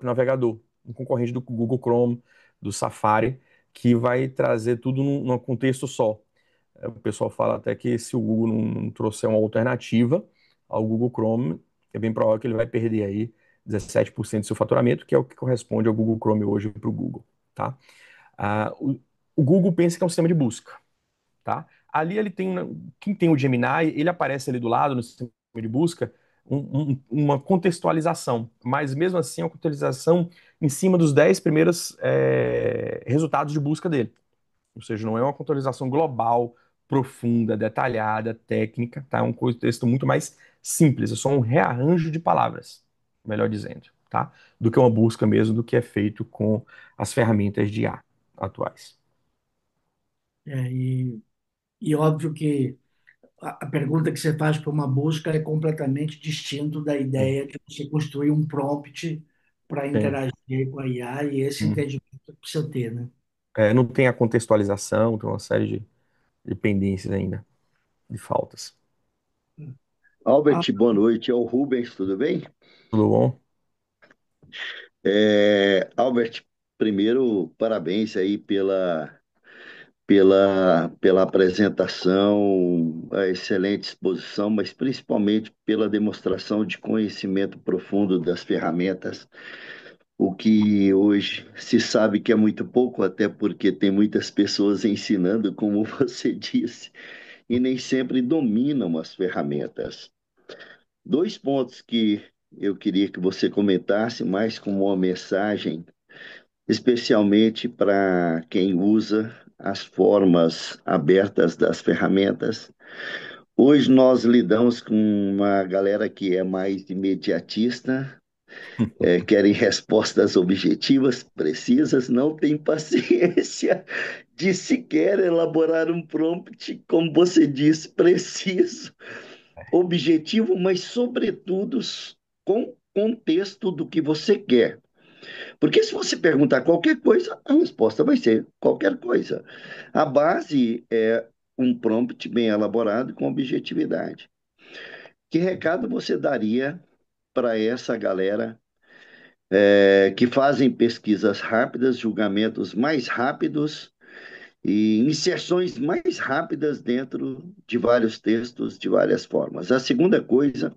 navegador, um concorrente do Google Chrome, do Safari, que vai trazer tudo num contexto só. O pessoal fala até que se o Google não trouxer uma alternativa ao Google Chrome, é bem provável que ele vai perder aí 17% do seu faturamento, que é o que corresponde ao Google Chrome hoje para o Google, tá? O Google pensa que é um sistema de busca, tá? Ali ele tem, quem tem o Gemini, ele aparece ali do lado no sistema de busca, uma contextualização, mas mesmo assim é uma contextualização em cima dos 10 primeiros resultados de busca dele. Ou seja, não é uma contextualização global, profunda, detalhada, técnica, tá? É um contexto muito mais simples, é só um rearranjo de palavras, melhor dizendo, tá? Do que uma busca mesmo do que é feito com as ferramentas de IA atuais. E óbvio que a pergunta que você faz para uma busca é completamente distinto da Sim. ideia de você construir um prompt para Sim. interagir com a IA e esse Hum. entendimento que precisa ter, né? Não tem a contextualização, tem uma série de dependências ainda, de faltas. Albert, Ah, boa noite. É o Rubens, tudo bem? Tudo bom? Albert, primeiro, parabéns aí pela apresentação, a excelente exposição, mas principalmente pela demonstração de conhecimento profundo das ferramentas, o que hoje se sabe que é muito pouco, até porque tem muitas pessoas ensinando, como você disse, e nem sempre dominam as ferramentas. Dois pontos que eu queria que você comentasse, mais como uma mensagem, especialmente para quem usa as formas abertas das ferramentas. Hoje nós lidamos com uma galera que é mais imediatista, querem respostas objetivas, precisas, não tem paciência de sequer elaborar um prompt, como você disse, preciso, objetivo, mas sobretudo com contexto do que você quer. Porque se você perguntar qualquer coisa, a resposta vai ser qualquer coisa. A base é um prompt bem elaborado com objetividade. Que recado você daria para essa galera que fazem pesquisas rápidas, julgamentos mais rápidos e inserções mais rápidas dentro de vários textos, de várias formas? A segunda coisa,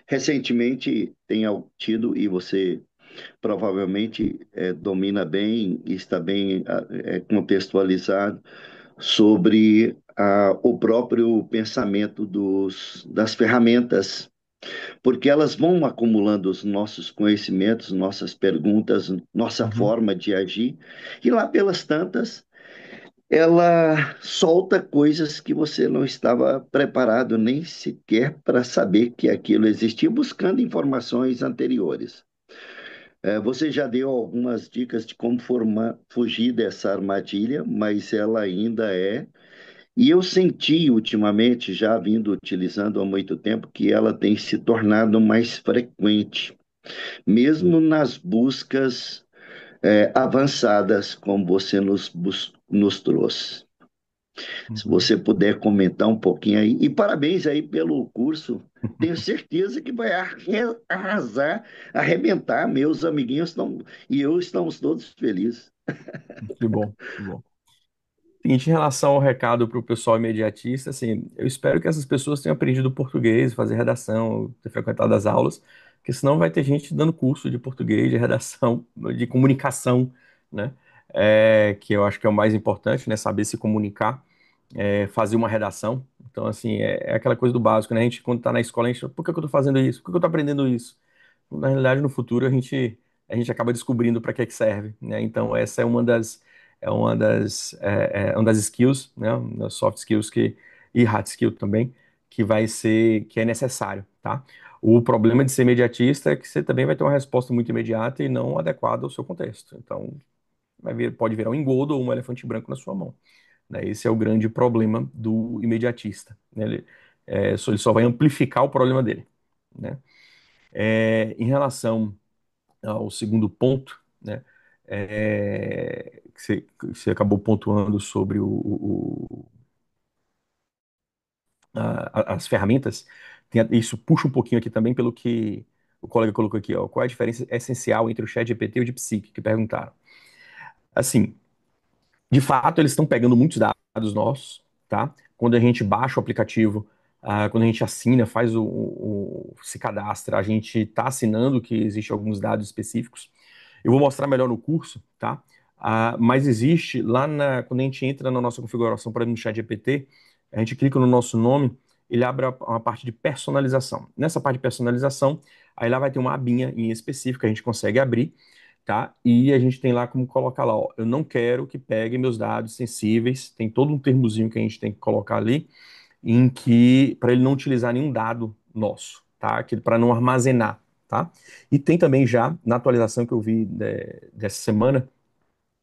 recentemente tenho tido, e você provavelmente domina bem e está bem contextualizado sobre o próprio pensamento das ferramentas, porque elas vão acumulando os nossos conhecimentos, nossas perguntas, nossa Uhum. forma de agir, e lá pelas tantas, ela solta coisas que você não estava preparado nem sequer para saber que aquilo existia, buscando informações anteriores. Você já deu algumas dicas de como fugir dessa armadilha, mas ela ainda é. E eu senti ultimamente, já vindo utilizando há muito tempo, que ela tem se tornado mais frequente, mesmo nas buscas avançadas, como você nos trouxe. Se Uhum. você puder comentar um pouquinho aí. E parabéns aí pelo curso. Tenho certeza que vai arrasar, arrebentar. Meus amiguinhos e eu estamos todos felizes. Que bom, que bom. Seguinte, em relação ao recado para o pessoal imediatista, assim, eu espero que essas pessoas tenham aprendido português, fazer redação, ter frequentado as aulas, Porque senão vai ter gente dando curso de português, de redação, de comunicação, né? Que eu acho que é o mais importante, né? Saber se comunicar, fazer uma redação. Então, assim, é aquela coisa do básico, né? A gente, quando está na escola, a gente, por que que eu estou fazendo isso? Por que que eu estou aprendendo isso? Na realidade, no futuro, a gente acaba descobrindo para que que serve, né? Então, essa é uma das skills, né? Das soft skills e hard skill também, que é necessário, tá? O problema de ser imediatista é que você também vai ter uma resposta muito imediata e não adequada ao seu contexto. Então, pode virar um engodo ou um elefante branco na sua mão, né? Esse é o grande problema do imediatista, né? Ele só vai amplificar o problema dele, né? Em relação ao segundo ponto, né? Que você acabou pontuando sobre as ferramentas, isso puxa um pouquinho aqui também pelo que o colega colocou aqui, ó, qual é a diferença essencial entre o ChatGPT e o DeepSeek, que perguntaram. Assim, de fato, eles estão pegando muitos dados nossos, tá? Quando a gente baixa o aplicativo, quando a gente assina, se cadastra, a gente está assinando que existe alguns dados específicos. Eu vou mostrar melhor no curso, tá? Mas existe lá quando a gente entra na nossa configuração, por exemplo, no ChatGPT, a gente clica no nosso nome, ele abre uma parte de personalização. Nessa parte de personalização, aí lá vai ter uma abinha em específico que a gente consegue abrir, tá? E a gente tem lá como colocar lá, ó, eu não quero que pegue meus dados sensíveis, tem todo um termozinho que a gente tem que colocar ali, em que para ele não utilizar nenhum dado nosso, tá? Para não armazenar, tá? E tem também já na atualização que eu vi dessa semana,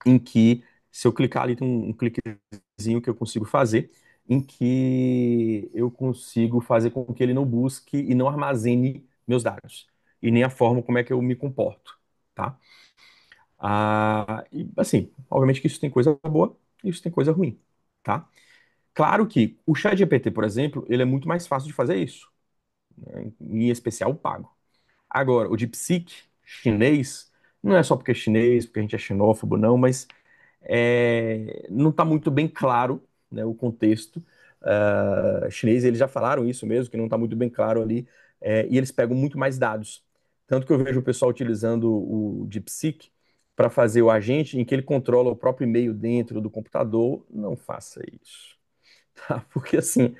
em que se eu clicar ali tem um cliquezinho que eu consigo fazer, em que eu consigo fazer com que ele não busque e não armazene meus dados e nem a forma como é que eu me comporto, tá? E assim, obviamente que isso tem coisa boa e isso tem coisa ruim, tá? Claro que o ChatGPT, por exemplo, ele é muito mais fácil de fazer isso, né? Em especial o pago. Agora, o DeepSeek chinês, não é só porque é chinês, porque a gente é xenófobo, não, mas não está muito bem claro, né, o contexto chinês. Eles já falaram isso mesmo, que não está muito bem claro ali, e eles pegam muito mais dados. Tanto que eu vejo o pessoal utilizando o DeepSeek para fazer o agente em que ele controla o próprio e-mail dentro do computador. Não faça isso, tá? Porque assim,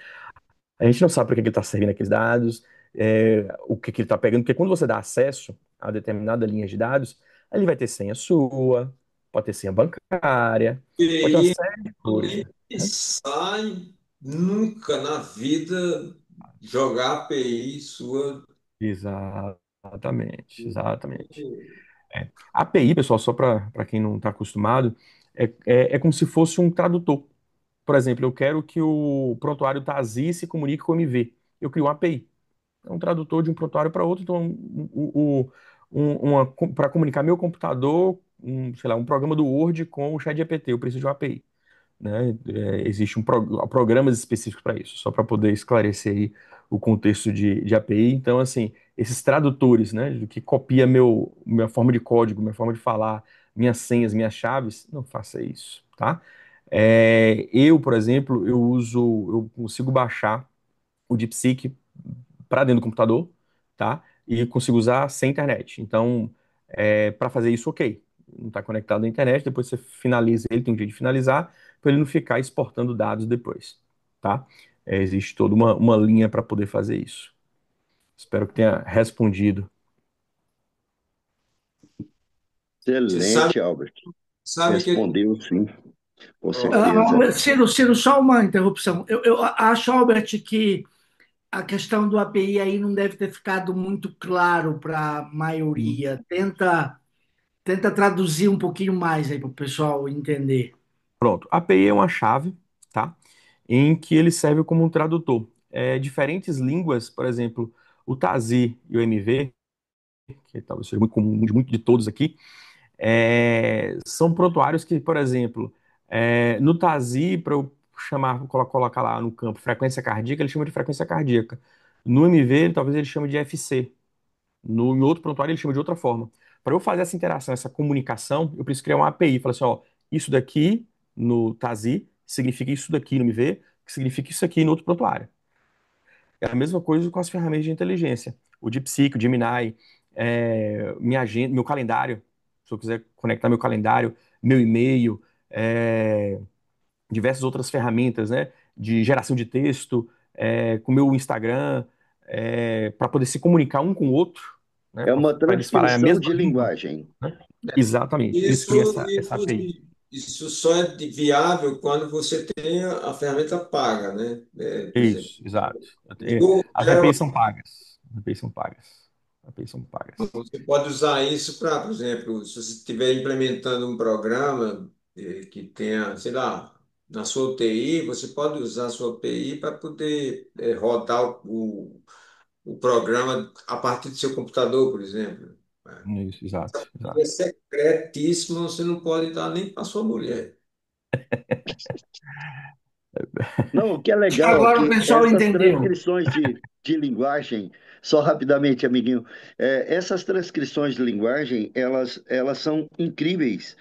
a gente não sabe para que ele está servindo aqueles dados, o que ele está pegando, porque quando você dá acesso a determinada linha de dados, ali vai ter senha sua, pode ter senha bancária, pode ter uma E série de eu coisas, nem né? pensar em nunca na vida jogar a API sua. Exatamente, exatamente. A API, pessoal, só para quem não está acostumado, é como se fosse um tradutor. Por exemplo, eu quero que o prontuário Tazi se comunique com o MV. Eu crio uma API. É um tradutor de um prontuário para outro. Então, para comunicar meu computador, sei lá, um programa do Word com o ChatGPT, eu preciso de uma API, né? Existe programas específicos para isso, só para poder esclarecer aí o contexto de API. Então, assim, esses tradutores, né, do que copia minha forma de código, minha forma de falar, minhas senhas, minhas chaves, não faça isso, tá? Por exemplo, eu consigo baixar o DeepSeek para dentro do computador, tá? E consigo usar sem internet. Então, para fazer isso, ok. Não está conectado à internet, depois você finaliza ele, tem um jeito de finalizar, para ele não ficar exportando dados depois, tá? Existe toda uma linha para poder fazer isso. Espero que tenha respondido. Você sabe, Excelente, Albert. sabe que. Respondeu sim, com Ó, certeza. Ciro, só uma interrupção. Eu acho, Albert, que a questão do API aí não deve ter ficado muito claro para a maioria. Tenta traduzir um pouquinho mais aí para o pessoal entender. Pronto. A API é uma chave, tá? Em que ele serve como um tradutor. Diferentes línguas, por exemplo, o Tazi e o MV, que talvez seja muito comum de todos aqui, são prontuários que, por exemplo, no Tazi, para eu colocar lá no campo frequência cardíaca, ele chama de frequência cardíaca. No MV, talvez ele chame de FC. Em outro prontuário, ele chama de outra forma. Para eu fazer essa interação, essa comunicação, eu preciso criar uma API. Falar assim, ó, isso daqui no Tazi significa isso daqui no MV, que significa isso aqui no outro prontuário. É a mesma coisa com as ferramentas de inteligência. o DeepSeek, o Gemini, minha agenda, meu calendário, se eu quiser conectar meu calendário, meu e-mail, diversas outras ferramentas, né, de geração de texto, com o meu Instagram, para poder se comunicar um com o outro, né, É uma para eles falarem a transcrição mesma de língua, linguagem. né? Exatamente, eles têm Isso, essa API. isso só é viável quando você tem a ferramenta paga, né? Por exemplo, Isso, exato. eu As quero APIs são pagas. As APIs são pagas. As APIs são pagas. Você pode usar isso para, por exemplo, se você estiver implementando um programa que tenha, sei lá, na sua UTI, você pode usar a sua API para poder rodar o programa a partir do seu computador, por exemplo. Isso, exato, E é exato. secretíssimo, você não pode dar nem para sua mulher. Não, o que é legal é Agora o que pessoal essas entendeu. transcrições de linguagem, só rapidamente, amiguinho, essas transcrições de linguagem, elas são incríveis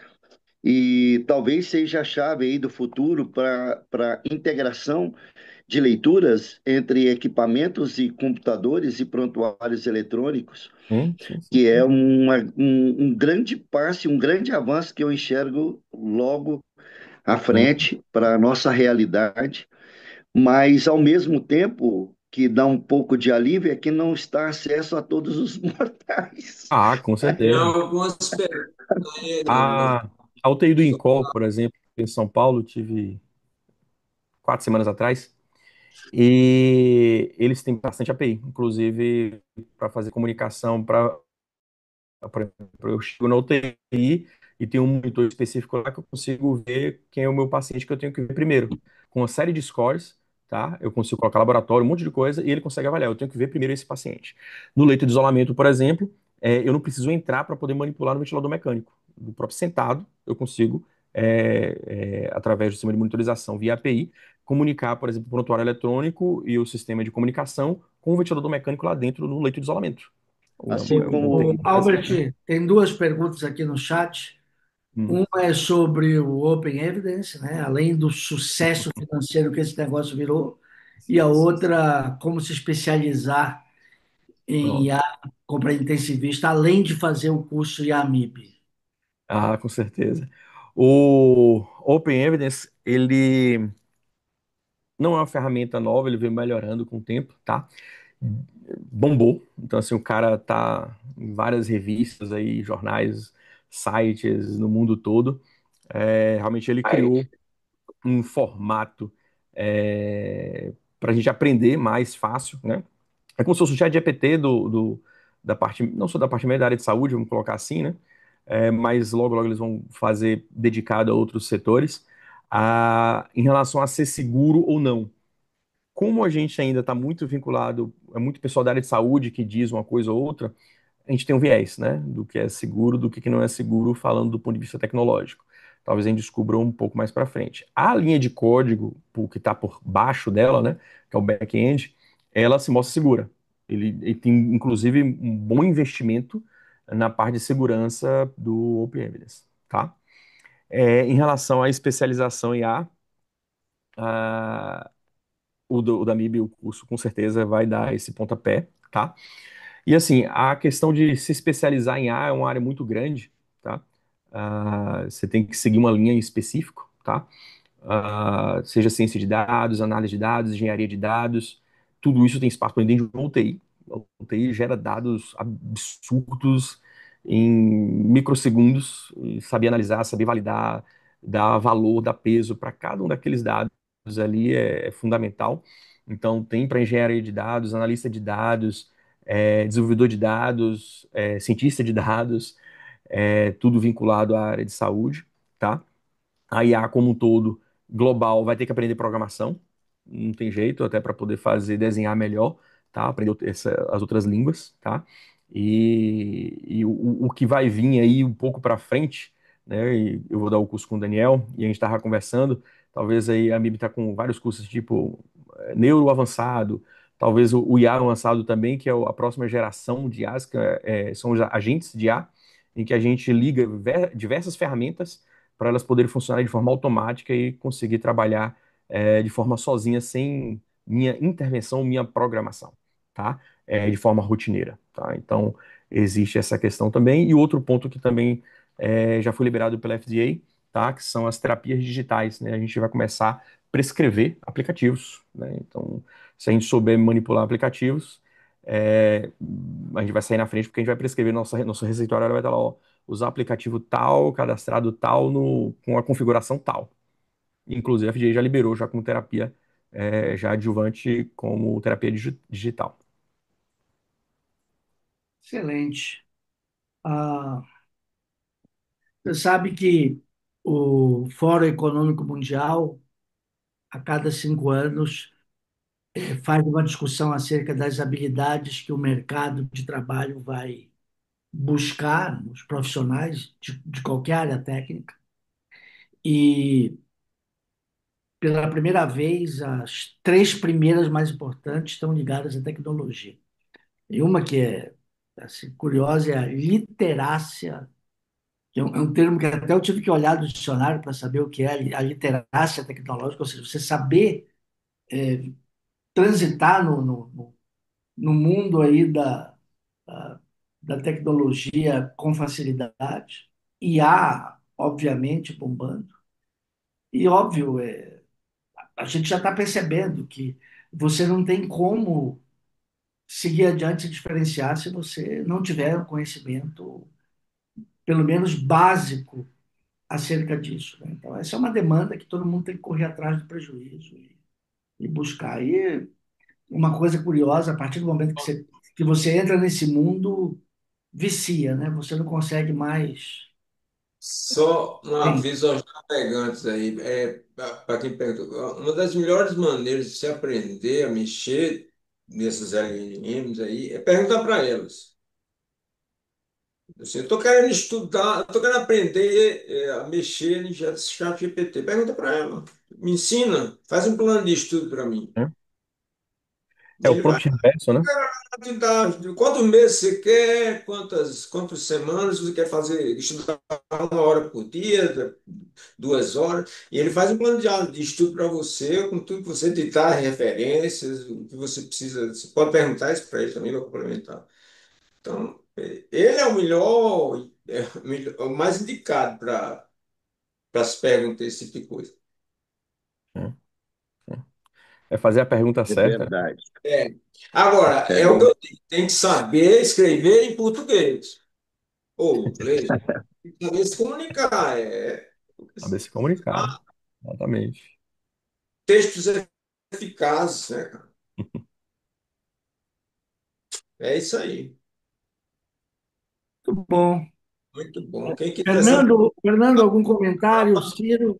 e talvez seja a chave aí do futuro para integração de leituras entre equipamentos e computadores e prontuários eletrônicos, Sim, sim. que é um grande passo, um grande avanço que eu enxergo logo à Sim. frente para a nossa realidade, mas ao mesmo tempo que dá um pouco de alívio é que não está acesso a todos os mortais. Ah, com Tem certeza. algumas perguntas aí, A, a UTI do INCOL, por exemplo, em São Paulo, tive 4 semanas atrás, e eles têm bastante API, inclusive para fazer comunicação para. Por exemplo, eu chego na UTI e tem um monitor específico lá que eu consigo ver quem é o meu paciente que eu tenho que ver primeiro. Com uma série de scores, tá? Eu consigo colocar laboratório, um monte de coisa, e ele consegue avaliar. Eu tenho que ver primeiro esse paciente. No leito de isolamento, por exemplo, eu não preciso entrar para poder manipular no ventilador mecânico. Do próprio sentado, eu consigo, através do sistema de monitorização via API, comunicar, por exemplo, o prontuário eletrônico e o sistema de comunicação com o ventilador mecânico lá dentro no leito de isolamento. Assim O O como UTI, por exemplo, né? Albert, tem duas perguntas aqui no chat. Hum. Uma é sobre o Open Evidence, né? Além do sucesso financeiro que esse negócio virou, e a outra, como se especializar em Pronto. IA, compra intensivista, além de fazer o curso IAMIB. Ah, com certeza. O Open Evidence, ele não é uma ferramenta nova, ele veio melhorando com o tempo, tá? Bombou. Então, assim, o cara tá em várias revistas aí, jornais, sites no mundo todo. Realmente ele criou um formato para a gente aprender mais fácil, né? É como se fosse o chat GPT da parte, não só da parte média da área de saúde, vamos colocar assim, né? Mas logo, logo eles vão fazer dedicado a outros setores. Em relação a ser seguro ou não. Como a gente ainda está muito vinculado, é muito pessoal da área de saúde que diz uma coisa ou outra, a gente tem um viés, né? Do que é seguro, do que não é seguro, falando do ponto de vista tecnológico. Talvez a gente descubra um pouco mais para frente. A linha de código, que está por baixo dela, né? Que é o back-end, ela se mostra segura. Ele tem, inclusive, um bom investimento na parte de segurança do Open Evidence, tá? Em relação à especialização em a, o da MIB, o curso, com certeza vai dar esse pontapé, tá? E assim, a questão de se especializar em A é uma área muito grande, tá? Você tem que seguir uma linha em específico, tá? Seja ciência de dados, análise de dados, engenharia de dados, tudo isso tem espaço para dentro de uma UTI. A UTI gera dados absurdos em microsegundos, e saber analisar, saber validar, dar valor, dar peso para cada um daqueles dados ali é fundamental. Então, tem para engenharia de dados, analista de dados, desenvolvedor de dados, cientista de dados, tudo vinculado à área de saúde, tá? A IA como um todo, global, vai ter que aprender programação, não tem jeito, até para poder fazer, desenhar melhor, tá? Aprender as outras línguas, tá? E o que vai vir aí um pouco para frente, né? E eu vou dar o curso com o Daniel, e a gente estava conversando, talvez aí a MIB está com vários cursos tipo neuro avançado, talvez o IA avançado também, que é a próxima geração de IAs, que são os agentes de IA, em que a gente liga diversas ferramentas para elas poderem funcionar de forma automática e conseguir trabalhar de forma sozinha, sem minha intervenção, minha programação, tá? De forma rotineira. tá? Então, existe essa questão também. E outro ponto que também já foi liberado pela FDA, tá? Que são as terapias digitais, né? A gente vai começar a prescrever aplicativos, né? Então, se a gente souber manipular aplicativos, é, a gente vai sair na frente porque a gente vai prescrever nosso receituário, ela vai estar lá, ó, usar aplicativo tal, cadastrado tal, com a configuração tal. Inclusive, a FDA já liberou já como terapia, já adjuvante como terapia digital. Excelente. Ah, você sabe que o Fórum Econômico Mundial, a cada 5 anos, faz uma discussão acerca das habilidades que o mercado de trabalho vai buscar nos profissionais de qualquer área técnica. E, pela primeira vez, as três primeiras mais importantes estão ligadas à tecnologia. E uma que é assim, curiosa é a literácia, que é um termo que até eu tive que olhar do dicionário para saber o que é a literácia tecnológica, ou seja, você saber transitar no mundo aí da, da tecnologia com facilidade. E há, obviamente, bombando. E, óbvio, a gente já está percebendo que você não tem como seguir adiante e diferenciar se você não tiver um conhecimento, pelo menos básico, acerca disso, né? Então, essa é uma demanda que todo mundo tem que correr atrás do prejuízo e buscar. E uma coisa curiosa, a partir do momento que você entra nesse mundo, vicia, né? Você não consegue mais. Só um Sim. aviso aos navegantes aí, para quem perguntou, uma das melhores maneiras de se aprender a mexer nesses LLMs aí é perguntar para elas. Assim, eu estou querendo estudar, estou querendo aprender a mexer em chat GPT. Pergunta para ela, me ensina, faz um plano de estudo para mim. Né? E É o ele vai prompt inverso, né? te dar quantos meses você quer, quantas semanas você quer fazer, estudar 1 hora por dia, 2 horas, e ele faz um plano de estudo para você, com tudo que você digitar, referências, o que você precisa. Você pode perguntar isso para ele também, vai complementar. Então, ele é o melhor, o mais indicado para se perguntar esse tipo de coisa. É, é fazer a pergunta É certa, né? verdade. É. Agora, É é o que bem, eu digo, tem que saber escrever em português ou inglês, tem que saber se comunicar. Saber se comunicar. Exatamente. Textos eficazes, né, cara? É isso aí. Muito bom. Muito bom. Quem quiser saber. Fernando, algum comentário? Ciro?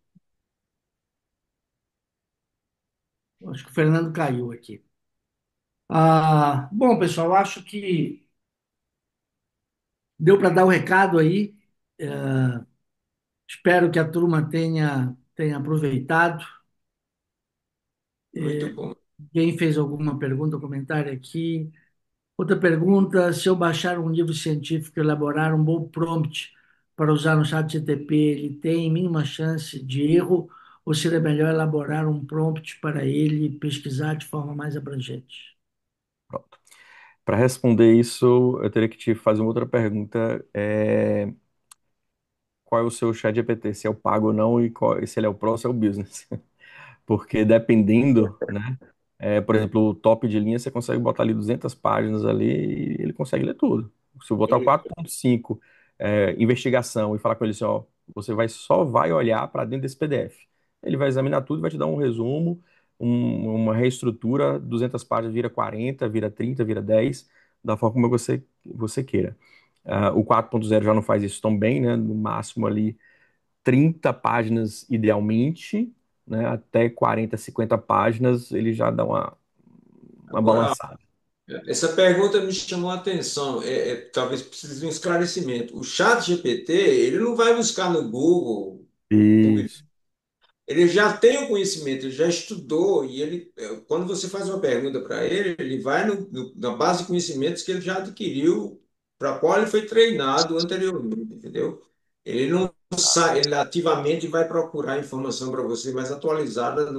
Acho que o Fernando caiu aqui. Bom, pessoal, acho que deu para dar o recado aí. Espero que a turma tenha aproveitado. Muito bom. Quem fez alguma pergunta ou comentário aqui? Outra pergunta: se eu baixar um livro científico e elaborar um bom prompt para usar no chat GTP, ele tem mínima chance de erro ou seria melhor elaborar um prompt para ele pesquisar de forma mais abrangente? Pronto. Para responder isso, eu teria que te fazer uma outra pergunta. Qual é o seu chat GPT? Se é o pago ou não, se ele é o Pro ou se é o Business. Porque dependendo, né? Por exemplo, o top de linha você consegue botar ali 200 páginas ali e ele consegue ler tudo. Se eu botar o Ele- 4.5, investigação, e falar com ele assim, ó, você só vai olhar para dentro desse PDF. Ele vai examinar tudo e vai te dar um resumo, uma reestrutura, 200 páginas vira 40, vira 30, vira 10, da forma como você queira. O 4.0 já não faz isso tão bem, né? No máximo ali 30 páginas idealmente, né? Até 40, 50 páginas, ele já dá uma Agora, balançada. essa pergunta me chamou a atenção. Talvez precise de um esclarecimento. O chat GPT, ele não vai buscar no Google, Isso, ele já tem o conhecimento, ele já estudou, e quando você faz uma pergunta para ele, ele vai na base de conhecimentos que ele já adquiriu, para qual ele foi treinado anteriormente, entendeu? Ele não sai, ele ativamente vai procurar informação para você mais atualizada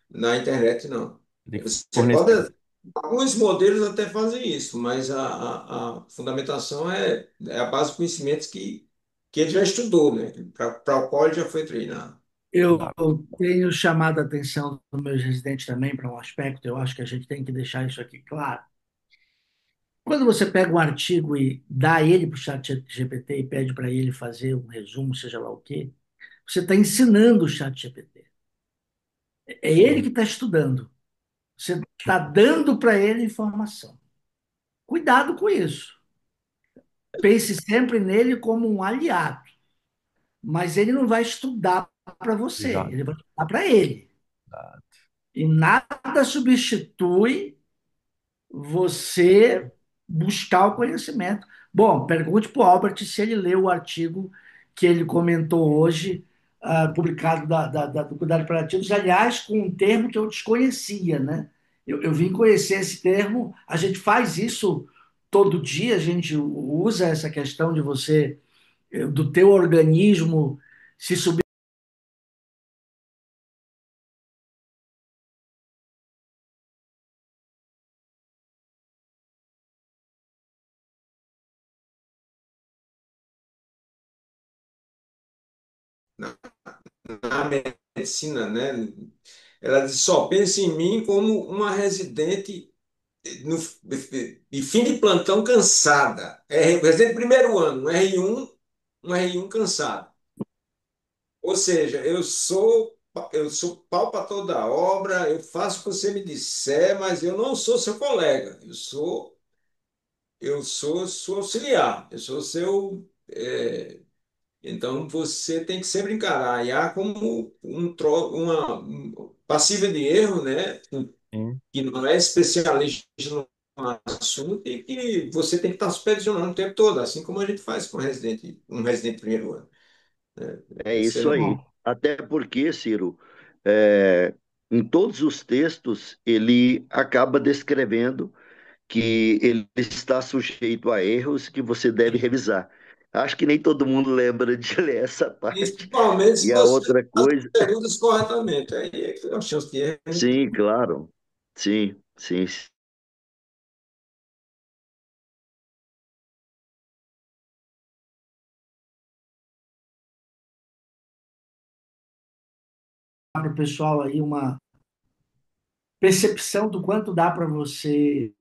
na internet, não. tem que Você pode fornecer. Alguns modelos até fazem isso, mas a fundamentação é a base de conhecimentos que ele já estudou, né? Para o qual ele já foi treinado. Eu Exato. tenho chamado a atenção dos meus residentes também para um aspecto, eu acho que a gente tem que deixar isso aqui claro. Quando você pega um artigo e dá ele para o chat GPT e pede para ele fazer um resumo, seja lá o quê, você está ensinando o chat GPT. É ele que Sim, está estudando. Você está dando para ele informação. Cuidado com isso. Pense sempre nele como um aliado, mas ele não vai estudar para você, exato. ele vai estudar para ele. Exato. E nada substitui você buscar o conhecimento. Bom, pergunte para o Albert se ele leu o artigo que ele comentou hoje, publicado do Cuidado Paliativos, aliás, com um termo que eu desconhecia, né? Eu vim conhecer esse termo, a gente faz isso todo dia, a gente usa essa questão de você, do teu organismo se submeter Na medicina, né? Ela diz, só pense em mim como uma residente no, de fim de plantão cansada. Residente de primeiro ano, um R1 cansado. Ou seja, eu sou pau para toda obra, eu faço o que você me disser, mas eu não sou seu colega. Eu sou seu auxiliar. Eu sou seu. Então você tem que sempre encarar a IA como uma passível de erro, né? Sim. Que não é especialista no assunto e que você tem que estar supervisionando o tempo todo, assim como a gente faz com um residente de primeiro ano, né? É Isso é isso aí. normal. Até porque, Ciro, é, em todos os textos, ele acaba descrevendo que ele está sujeito a erros que você deve revisar. Acho que nem todo mundo lembra de ler essa parte. Principalmente se E a você outra faz coisa, as perguntas corretamente. Aí a chance de erro é muito. sim, claro, sim, sim. para o pessoal aí uma percepção do quanto dá para você